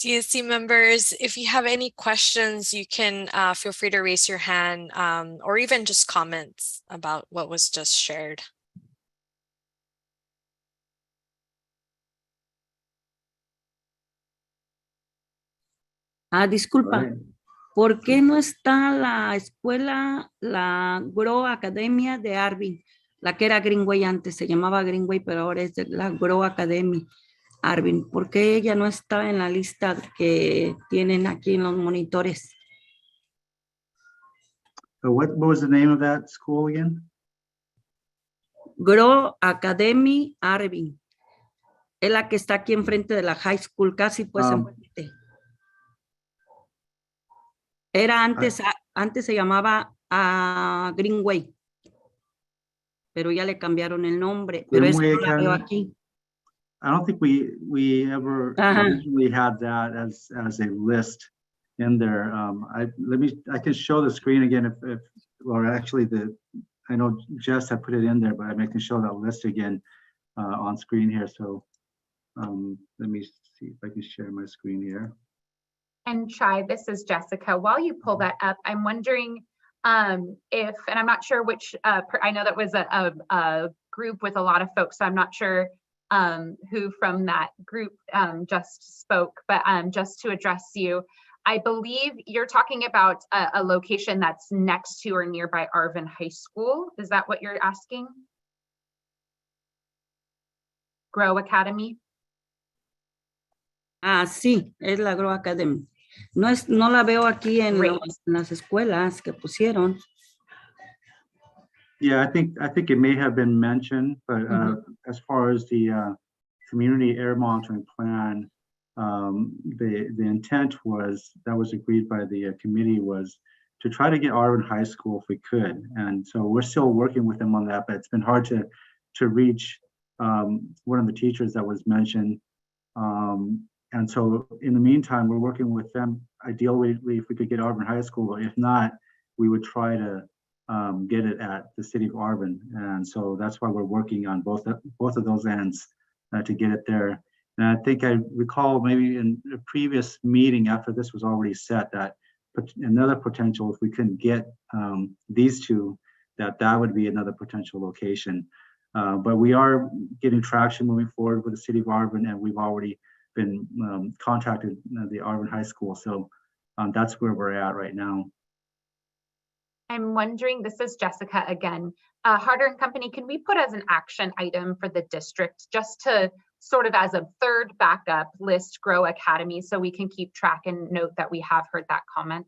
CSC members, if you have any questions, you can feel free to raise your hand or even just comments about what was just shared. Disculpa, ¿por qué no está la escuela, la Grow Academia de Arvin? La que era Greenway antes, se llamaba Greenway, pero ahora es de la Grow Academy Arvin. ¿Por qué ella no está en la lista que tienen aquí en los monitores? So what was the name of that school again? Grow Academy Arvin. Es la que está aquí enfrente de la high school, casi pues enfrente. Era antes, antes se llamaba Greenway, pero ya le cambiaron el nombre, pero es que no la veo aquí. I don't think we ever originally had that as a list in there. I can show the screen again if or actually I know Jess had put it in there, but I can show that list again on screen here. So let me see if I can share my screen here. And Chai, this is Jessica. While you pull that up, I'm wondering if, and I'm not sure which, I know that was a group with a lot of folks, so I'm not sure who from that group just spoke, but just to address you, I believe you're talking about a location that's next to or nearby Arvin High School. Is that what you're asking? Grow Academy? Sí, es la Grow Academy. No la veo aquí en las escuelas que pusieron. Yeah, I think it may have been mentioned, but as far as the community air monitoring plan, the intent was, that was agreed by the committee, was to try to get Arvin High School if we could. And so we're still working with them on that, but it's been hard to reach one of the teachers that was mentioned. And so in the meantime, we're working with them. Ideally, if we could get Arvin High School, if not, we would try to get it at the city of Arvin. And so that's why we're working on both of those ends to get it there. And I think I recall maybe in a previous meeting after this was already set, that another potential, if we couldn't get these two, that would be another potential location. But we are getting traction moving forward with the city of Arvin, and we've already been contacted the Arvin High School. So that's where we're at right now. I'm wondering, this is Jessica again, Harder and Company, can we put as an action item for the district just to sort of as a third backup list Grow Academy, so we can keep track and note that we have heard that comment?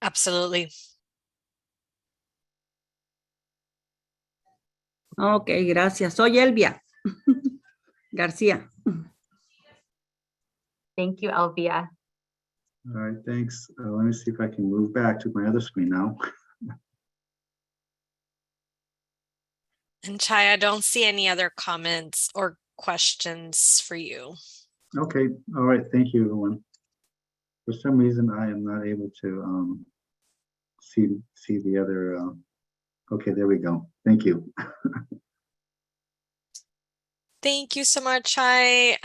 Absolutely. Ok, gracias. Soy Elvia García. Thank you, Elvia. All right, thanks. Let me see if I can move back to my other screen now. And Chai, I don't see any other comments or questions for you. Okay, all right, thank you, everyone. For some reason, I am not able to see the other. Okay, there we go. Thank you. Thank you so much, Chai.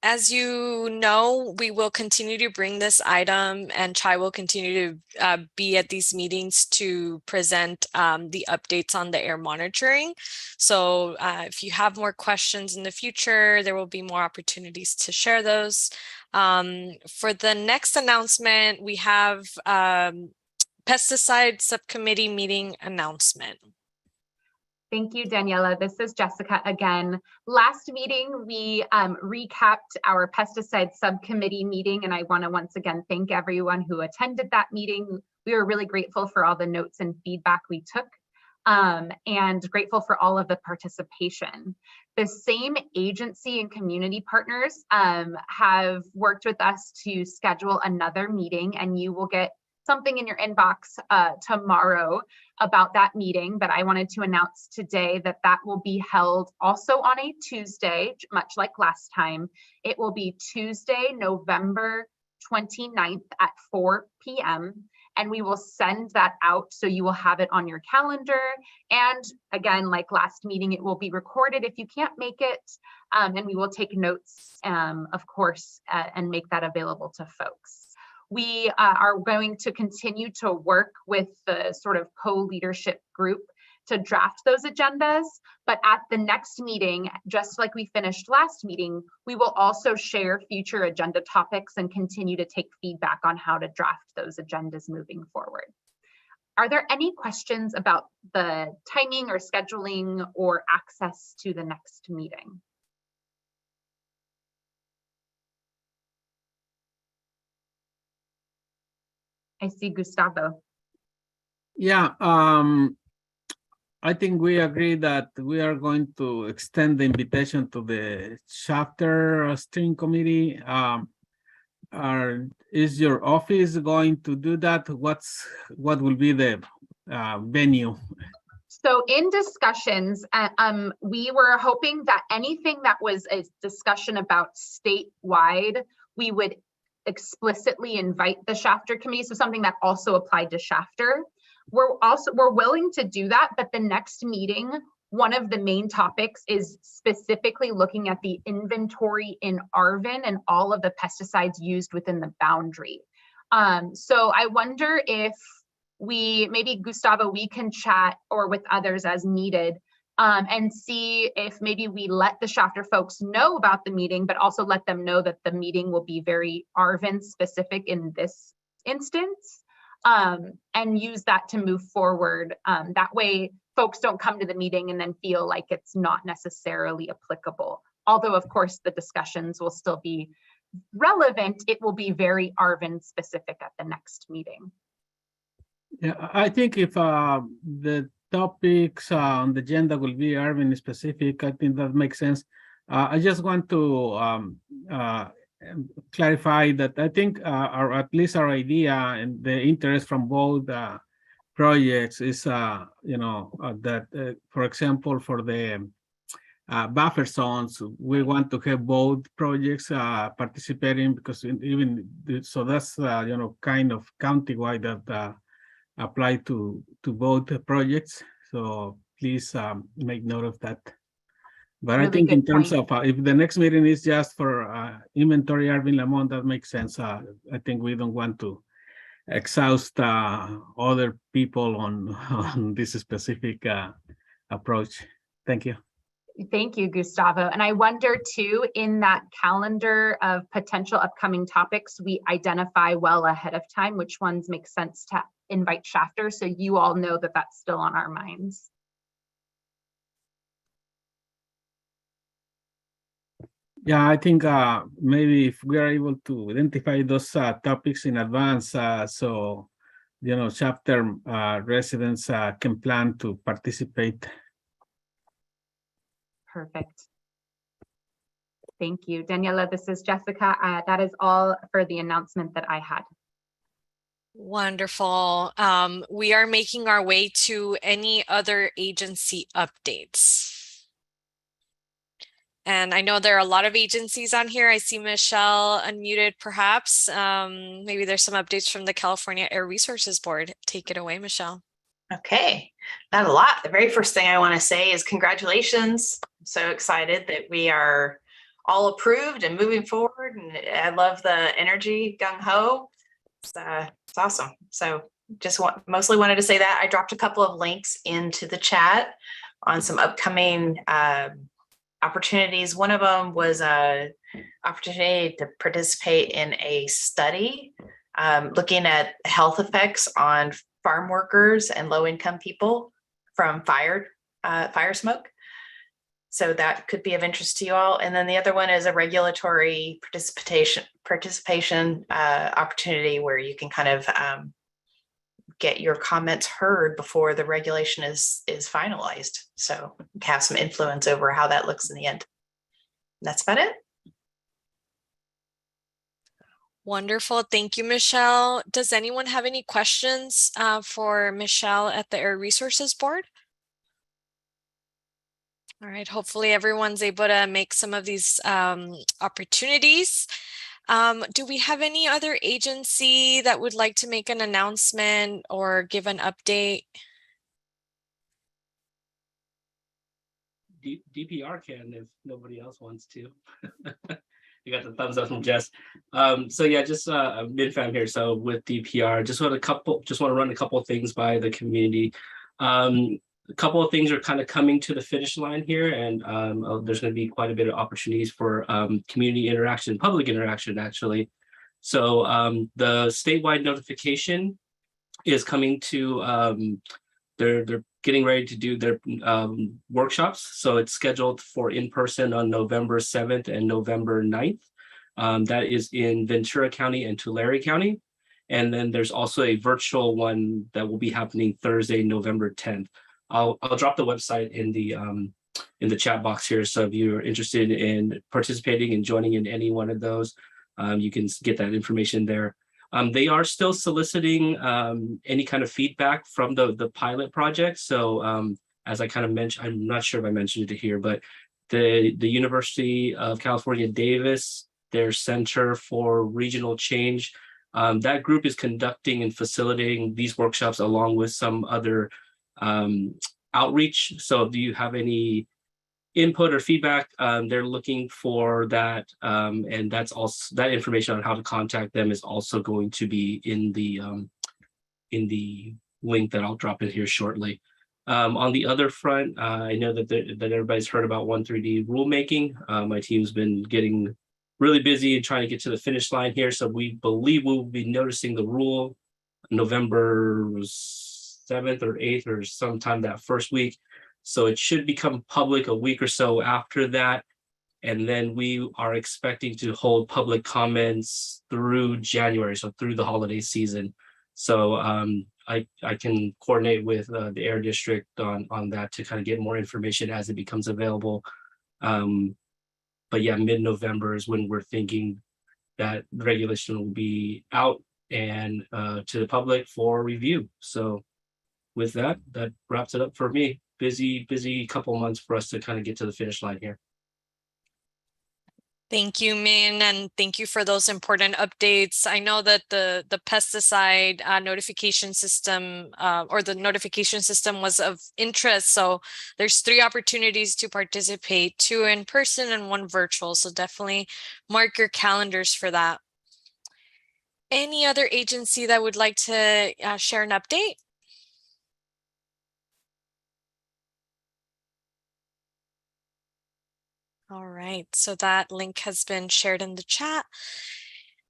As you know, we will continue to bring this item, and Chai will continue to be at these meetings to present the updates on the air monitoring. So if you have more questions in the future, there will be more opportunities to share those. For the next announcement, we have pesticide subcommittee meeting announcement. Thank you, Daniela. This is Jessica again. Last meeting, we recapped our pesticide subcommittee meeting, and I want to once again thank everyone who attended that meeting. We were really grateful for all the notes and feedback we took, and grateful for all of the participation. The same agency and community partners have worked with us to schedule another meeting, and you will get something in your inbox tomorrow about that meeting, but I wanted to announce today that that will be held also on a Tuesday, much like last time. It will be Tuesday, November 29th at 4 p.m. and we will send that out so you will have it on your calendar. And again, like last meeting, it will be recorded if you can't make it, and we will take notes, of course, and make that available to folks. We are going to continue to work with the sort of co-leadership group to draft those agendas, but at the next meeting, just like we finished last meeting, we will also share future agenda topics and continue to take feedback on how to draft those agendas moving forward. Are there any questions about the timing or scheduling or access to the next meeting? I see Gustavo. Yeah, I think we agree that we are going to extend the invitation to the chapter steering committee. Is your office going to do that? What will be the venue? So in discussions, we were hoping that anything that was a discussion about statewide, we would explicitly invite the Shafter committee, so something that also applied to Shafter. We're willing to do that, but the next meeting, one of the main topics is specifically looking at the inventory in Arvin and all of the pesticides used within the boundary. So I wonder if maybe Gustavo, we can chat or with others as needed, and see if maybe we let the Shafter folks know about the meeting, but also let them know that the meeting will be very Arvin specific in this instance, and use that to move forward. That way folks don't come to the meeting and then feel like it's not necessarily applicable. Although of course the discussions will still be relevant, it will be very Arvin specific at the next meeting. Yeah, I think if the topics on the agenda will be Arvin specific, I think that makes sense. I just want to clarify that I think, or at least our idea and the interest from both projects is, that, for example, for the buffer zones, we want to have both projects participating, because so that's, kind of countywide that apply to both projects. So please make note of that. But really I think in terms of if the next meeting is just for inventory Arvin Lamont, that makes sense. I think we don't want to exhaust other people on this specific approach. Thank you. Thank you, Gustavo. And I wonder too, in that calendar of potential upcoming topics, we identify well ahead of time which ones make sense to invite Shafter, so you all know that that's still on our minds. Yeah, I think maybe if we are able to identify those topics in advance, so chapter residents can plan to participate. Perfect. Thank you, Daniela. This is Jessica. That is all for the announcement that I had. Wonderful. We are making our way to any other agency updates. And I know there are a lot of agencies on here. I see Michelle unmuted perhaps. Maybe there's some updates from the California Air Resources Board. Take it away, Michelle. Okay, not a lot. The very first thing I want to say is congratulations. I'm so excited that we are all approved and moving forward. And I love the energy, gung-ho. It's awesome. So just mostly wanted to say that. I dropped a couple of links into the chat on some upcoming opportunities. One of them was an opportunity to participate in a study looking at health effects on farm workers and low-income people from fire smoke. So that could be of interest to you all. And then the other one is a regulatory participation opportunity where you can kind of get your comments heard before the regulation is finalized. So have some influence over how that looks in the end. That's about it. Wonderful. Thank you, Michelle. Does anyone have any questions for Michelle at the Air Resources Board? All right, hopefully everyone's able to make some of these opportunities. Do we have any other agency that would like to make an announcement or give an update? DPR can if nobody else wants to. You got the thumbs up from Jess. So yeah, just mid-fam here. So with DPR, just want to run a couple of things by the community. A couple of things are kind of coming to the finish line here, and there's going to be quite a bit of opportunities for community interaction, public interaction, actually. So the statewide notification is coming to, they're getting ready to do their workshops. So it's scheduled for in-person on November 7th and November 9th. That is in Ventura County and Tulare County. And then there's also a virtual one that will be happening Thursday, November 10th. I'll drop the website in the chat box here. So if you're interested in participating and joining in any one of those, you can get that information there. They are still soliciting any kind of feedback from the pilot project. So as I kind of mentioned, I'm not sure if I mentioned it here, but the University of California, Davis, their Center for Regional Change, that group is conducting and facilitating these workshops along with some other outreach. So if you have any input or feedback, they're looking for that, and that's also that information on how to contact them is also going to be in the link that I'll drop in here shortly. On the other front, I know that everybody's heard about 1,3D rulemaking. My team's been getting really busy and trying to get to the finish line here. So we believe we'll be noticing the rule November 7th or 8th or sometime that first week. So it should become public a week or so after that. And then we are expecting to hold public comments through January, so through the holiday season. So I can coordinate with the Air District on that to kind of get more information as it becomes available. But yeah, mid-November is when we're thinking that regulation will be out and to the public for review. So with that wraps it up for me. Busy couple months for us to kind of get to the finish line here. Thank you, Min, and thank you for those important updates. I know that the pesticide notification system or the notification system was of interest. So there's 3 opportunities to participate, 2 in person and 1 virtual. So definitely mark your calendars for that. Any other agency that would like to share an update? All right, so that link has been shared in the chat.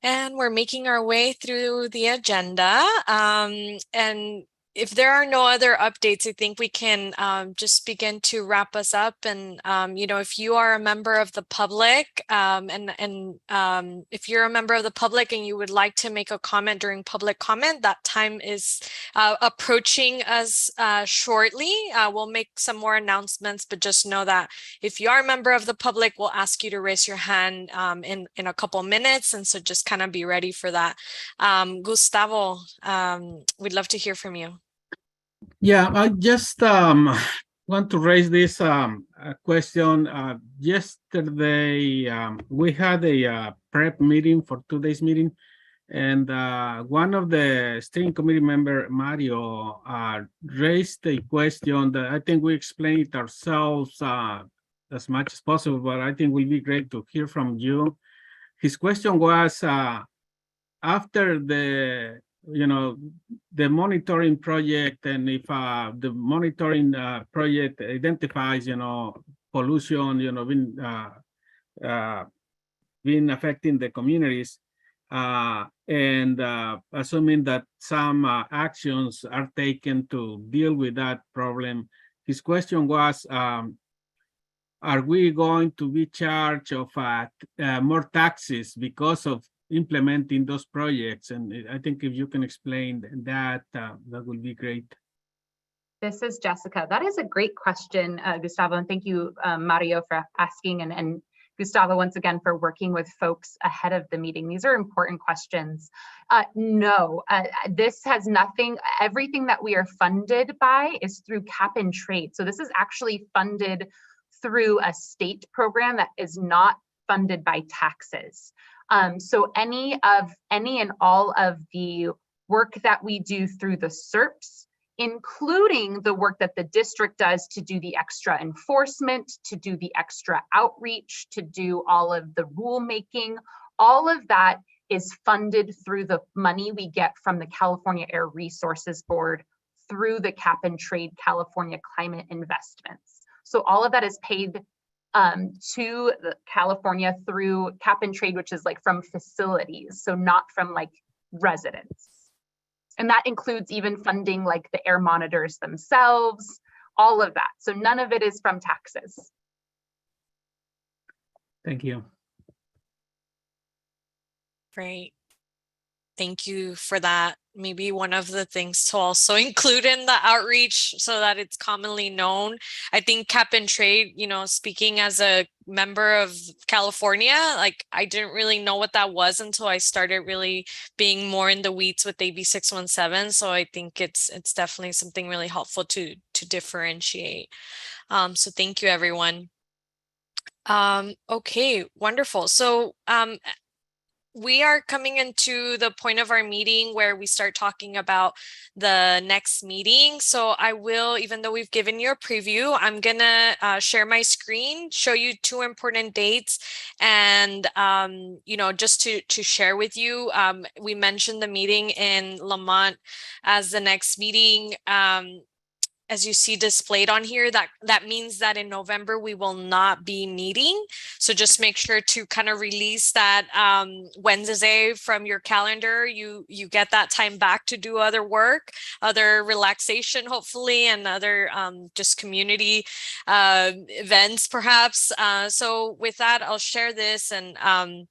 And we're making our way through the agenda. And if there are no other updates, I think we can just begin to wrap us up. And if you are a member of the public, if you're a member of the public and you would like to make a comment during public comment, that time is approaching us shortly. We'll make some more announcements, but just know that if you are a member of the public, we'll ask you to raise your hand in a couple minutes. And so just kind of be ready for that. Gustavo, we'd love to hear from you. Yeah, I just want to raise this question. Yesterday, we had a prep meeting for today's meeting, and one of the steering committee member, Mario, raised a question that I think we explained it ourselves as much as possible, but I think it will be great to hear from you. His question was, after the monitoring project, and if the monitoring project identifies, pollution, been affecting the communities, and assuming that some actions are taken to deal with that problem. His question was, are we going to be charged of more taxes because of implementing those projects? And I think if you can explain that, that would be great. This is Jessica. That is a great question, Gustavo, and thank you, Mario, for asking, and Gustavo, once again, for working with folks ahead of the meeting. These are important questions. No, this has nothing, everything that we are funded by is through cap and trade. So this is actually funded through a state program that is not funded by taxes. So any and all of the work that we do through the SERPs, including the work that the district does to do the extra enforcement, to do the extra outreach, to do all of the rulemaking, all of that is funded through the money we get from the California Air Resources Board through the Cap and Trade California Climate Investments. So all of that is paid to California through cap and trade, which is like from facilities, so not from like residents. And that includes even funding like the air monitors themselves, all of that. So none of it is from taxes. Thank you. Great. Thank you for that. Maybe one of the things to also include in the outreach so that it's commonly known. I think cap and trade, speaking as a member of California, like I didn't really know what that was until I started really being more in the weeds with AB 617. So I think it's definitely something really helpful to differentiate. So thank you, everyone. Okay, wonderful. So we are coming into the point of our meeting where we start talking about the next meeting. So I will, even though we've given you a preview, I'm gonna share my screen, show you 2 important dates, and just to share with you, we mentioned the meeting in Lamont as the next meeting. As you see displayed on here, that means that in November we will not be meeting. So just make sure to kind of release that Wednesday from your calendar. You get that time back to do other work, other relaxation, hopefully, and other just community events, perhaps. So with that, I'll share this, and I'm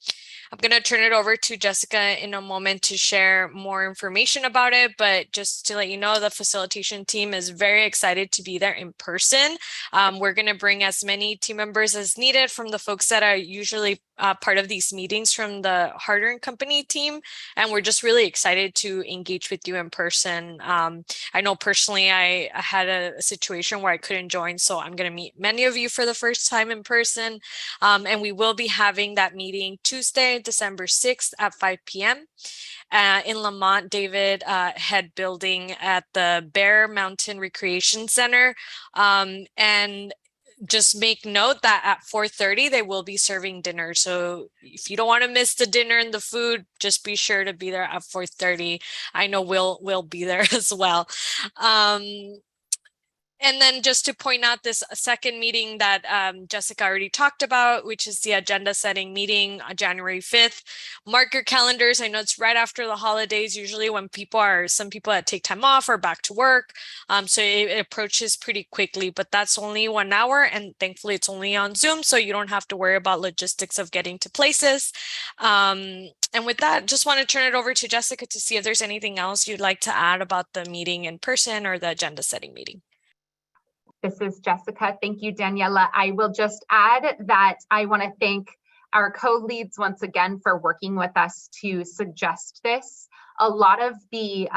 going to turn it over to Jessica in a moment to share more information about it. But just to let you know, the facilitation team is very excited to be there in person. We're going to bring as many team members as needed from the folks that are usually part of these meetings from the Harder & Company team. And we're just really excited to engage with you in person. I know personally I had a situation where I couldn't join, so I'm going to meet many of you for the first time in person. And we will be having that meeting Tuesday, December 6th at 5 p.m. In Lamont David Head Building at the Bear Mountain Recreation Center. And just make note that at 4:30 they will be serving dinner. So if you don't want to miss the dinner and the food, just be sure to be there at 4:30. I know we'll be there as well. And then just to point out this second meeting that Jessica already talked about, which is the agenda setting meeting on January 5th. Mark your calendars. I know it's right after the holidays, usually when some people that take time off or back to work. So it approaches pretty quickly, but that's only 1 hour. And thankfully it's only on Zoom, so you don't have to worry about logistics of getting to places. And with that, just want to turn it over to Jessica to see if there's anything else you'd like to add about the meeting in person or the agenda setting meeting. This is Jessica. Thank you, Daniela. I will just add that I want to thank our co-leads once again for working with us to suggest this. A lot of the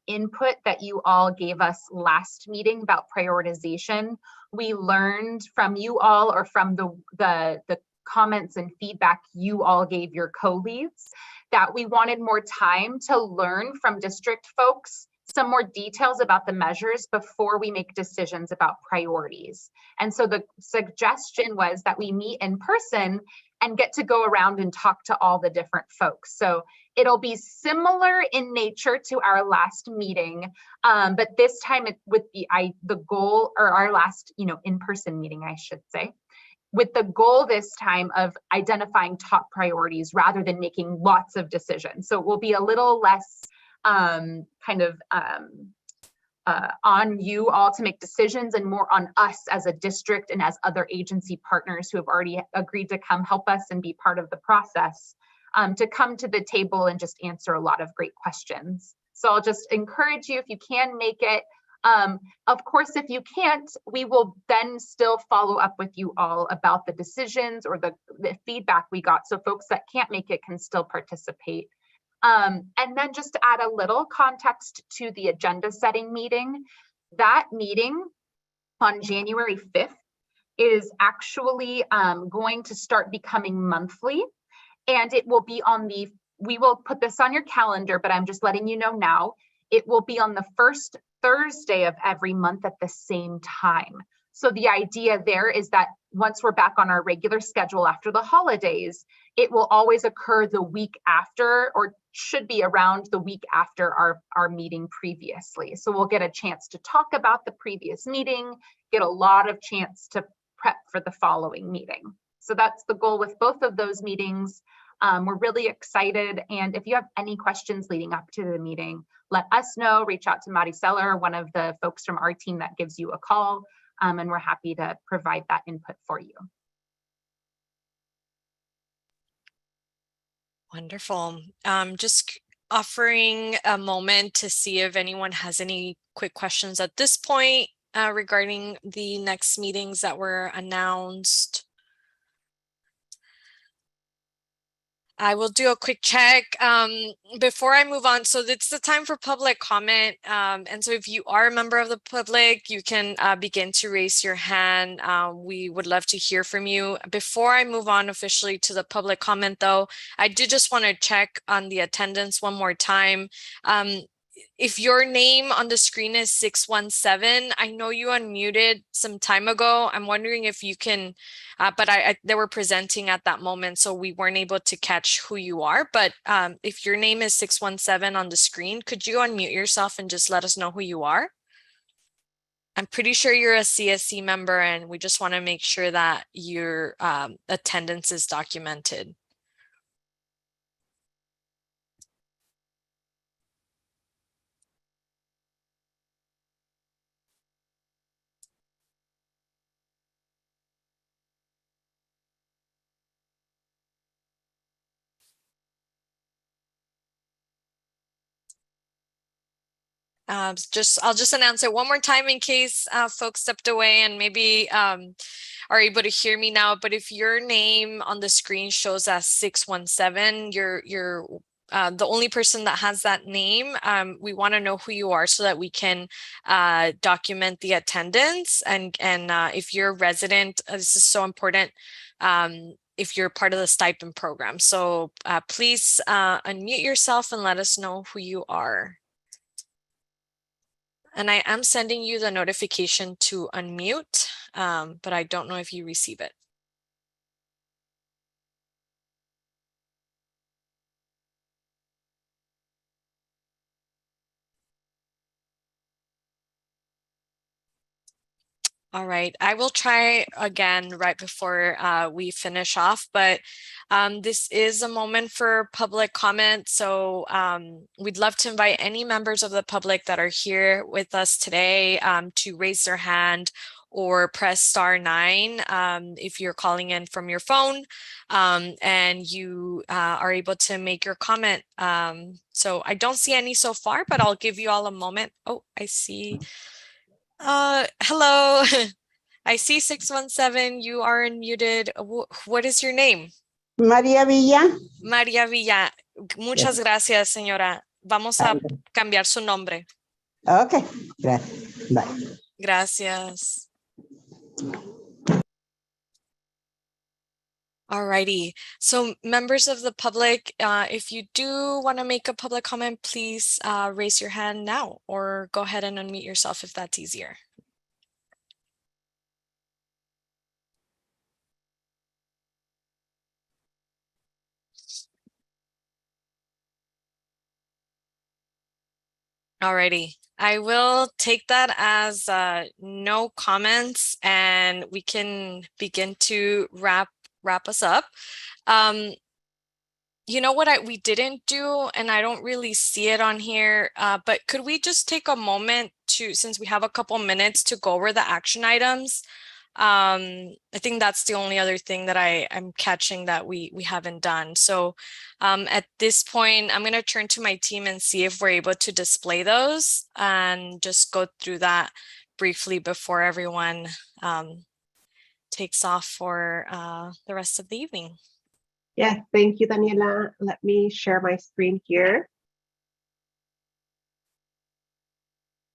input that you all gave us last meeting about prioritization, we learned from you all, or from the comments and feedback you all gave your co-leads, that we wanted more time to learn from district folks some more details about the measures before we make decisions about priorities. And so the suggestion was that we meet in person and get to go around and talk to all the different folks. So it'll be similar in nature to our last meeting, but this time with the goal, or our last, in-person meeting, I should say, with the goal this time of identifying top priorities rather than making lots of decisions. So it will be a little less on you all to make decisions, and more on us as a district and as other agency partners who have already agreed to come help us and be part of the process, to come to the table and just answer a lot of great questions. So I'll just encourage you, if you can make it. Of course, if you can't, we will then still follow up with you all about the decisions or the feedback we got, so folks that can't make it can still participate. And then just to add a little context to the agenda setting meeting, that meeting on January 5th is actually going to start becoming monthly, and it will be we will put this on your calendar, but I'm just letting you know now, it will be on the first Thursday of every month at the same time. So the idea there is that once we're back on our regular schedule after the holidays, it will always occur the week after, or should be around the week after our meeting previously. So we'll get a chance to talk about the previous meeting, get a lot of chance to prep for the following meeting. So that's the goal with both of those meetings. We're really excited. And if you have any questions leading up to the meeting, let us know. Reach out to Maricela, one of the folks from our team that gives you a call. And we're happy to provide that input for you. Wonderful. Just offering a moment to see if anyone has any quick questions at this point regarding the next meetings that were announced. I will do a quick check before I move on. So it's the time for public comment. And so if you are a member of the public, you can begin to raise your hand. We would love to hear from you. Before I move on officially to the public comment though, I do just want to check on the attendance one more time. If your name on the screen is 617, I know you unmuted some time ago. I'm wondering if you can, but they were presenting at that moment, so we weren't able to catch who you are. But if your name is 617 on the screen, could you unmute yourself and just let us know who you are? I'm pretty sure you're a CSC member, and we just want to make sure that your attendance is documented. I'll just announce it one more time in case folks stepped away and maybe are able to hear me now. But if your name on the screen shows as 617, you're the only person that has that name. We want to know who you are so that we can document the attendance. And if you're a resident, this is so important. If you're part of the stipend program. So please unmute yourself and let us know who you are. And I am sending you the notification to unmute, but I don't know if you receive it. All right, I will try again right before we finish off, but this is a moment for public comment. So we'd love to invite any members of the public that are here with us today to raise their hand or press *9 if you're calling in from your phone and you are able to make your comment. So I don't see any so far, but I'll give you all a moment. Oh, I see. Hello. I see 617. You are unmuted. What is your name? María Villa. María Villa. Muchas gracias, señora. Vamos a cambiar su nombre. Ok, gracias. Bye. Gracias. Alrighty. So members of the public, if you do want to make a public comment, please raise your hand now or go ahead and unmute yourself if that's easier. Alrighty, I will take that as no comments and we can begin to wrap us up. You know what we didn't do, and I don't really see it on here, but could we just take a moment to, since we have a couple minutes, to go over the action items? I think that's the only other thing that I'm catching that we haven't done. So at this point, I'm going to turn to my team and see if we're able to display those and just go through that briefly before everyone takes off for the rest of the evening. Yes, thank you, Daniela. Let me share my screen here.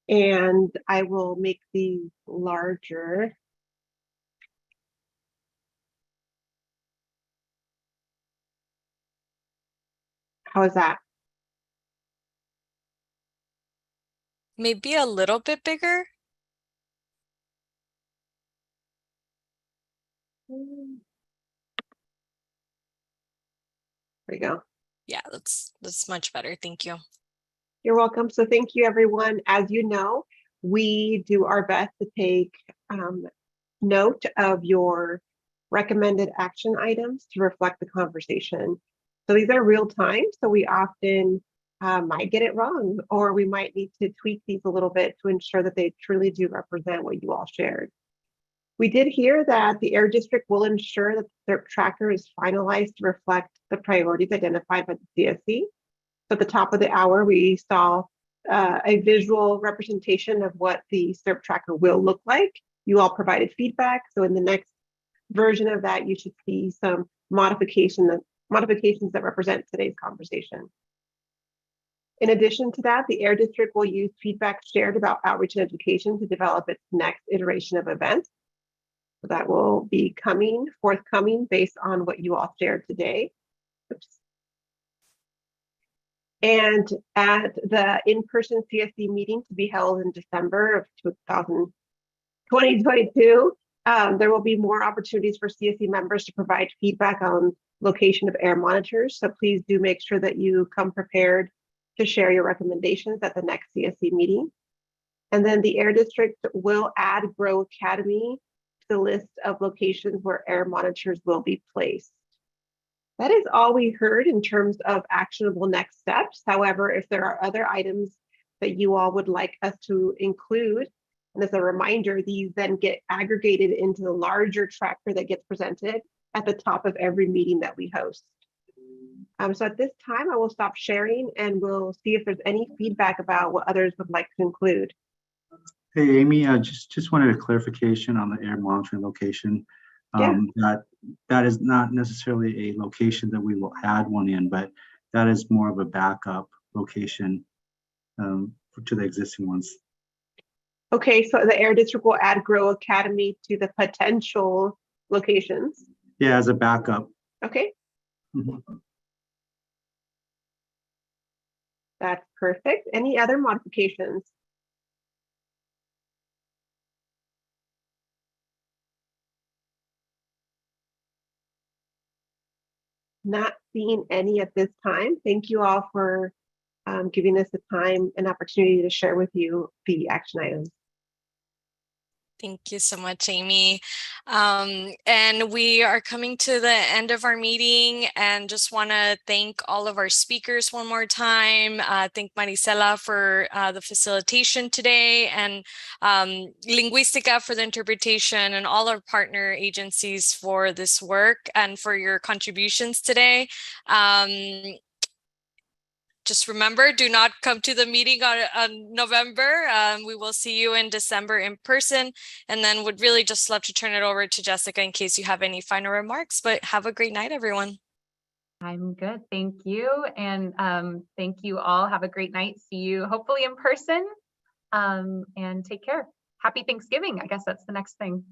And I will make these larger. How is that? Maybe a little bit bigger. There we go. Yeah, that's much better. Thank you. You're welcome. So thank you, everyone. As you know, we do our best to take note of your recommended action items to reflect the conversation. So these are real time, so we often might get it wrong, or we might need to tweak these a little bit to ensure that they truly do represent what you all shared. We did hear that the Air District will ensure that the SERP tracker is finalized to reflect the priorities identified by the CSC. So at the top of the hour, we saw a visual representation of what the SERP tracker will look like. You all provided feedback. So in the next version of that, you should see some modifications that represent today's conversation. In addition to that, the Air District will use feedback shared about outreach and education to develop its next iteration of events. So that will be forthcoming based on what you all shared today. Oops. And at the in-person CSC meeting to be held in December of 2022, there will be more opportunities for CSC members to provide feedback on location of air monitors. So please do make sure that you come prepared to share your recommendations at the next CSC meeting. And then the Air District will add Grow Academy to the list of locations where air monitors will be placed. That is all we heard in terms of actionable next steps. However, if there are other items that you all would like us to include, and as a reminder, these then get aggregated into the larger tracker that gets presented at the top of every meeting that we host. So at this time, I will stop sharing and we'll see if there's any feedback about what others would like to include. Hey, Amy, just wanted a clarification on the air monitoring location. That is not necessarily a location that we will add one in, but that is more of a backup location to the existing ones. Okay, so the Air District will add Grow Academy to the potential locations. Yeah, as a backup. Okay. Mm-hmm. That's perfect. Any other modifications? Not seeing any at this time. Thank you all for giving us the time and opportunity to share with you the action items. Thank you so much, Amy. And we are coming to the end of our meeting and just want to thank all of our speakers one more time. Thank Marisela for the facilitation today, and Linguistica for the interpretation, and all our partner agencies for this work and for your contributions today. Just remember, do not come to the meeting on November. We will see you in December in person, and then would really just love to turn it over to Jessica in case you have any final remarks, but have a great night, everyone. I'm good, thank you. And thank you all. Have a great night. See you hopefully in person, and take care. Happy Thanksgiving. I guess that's the next thing.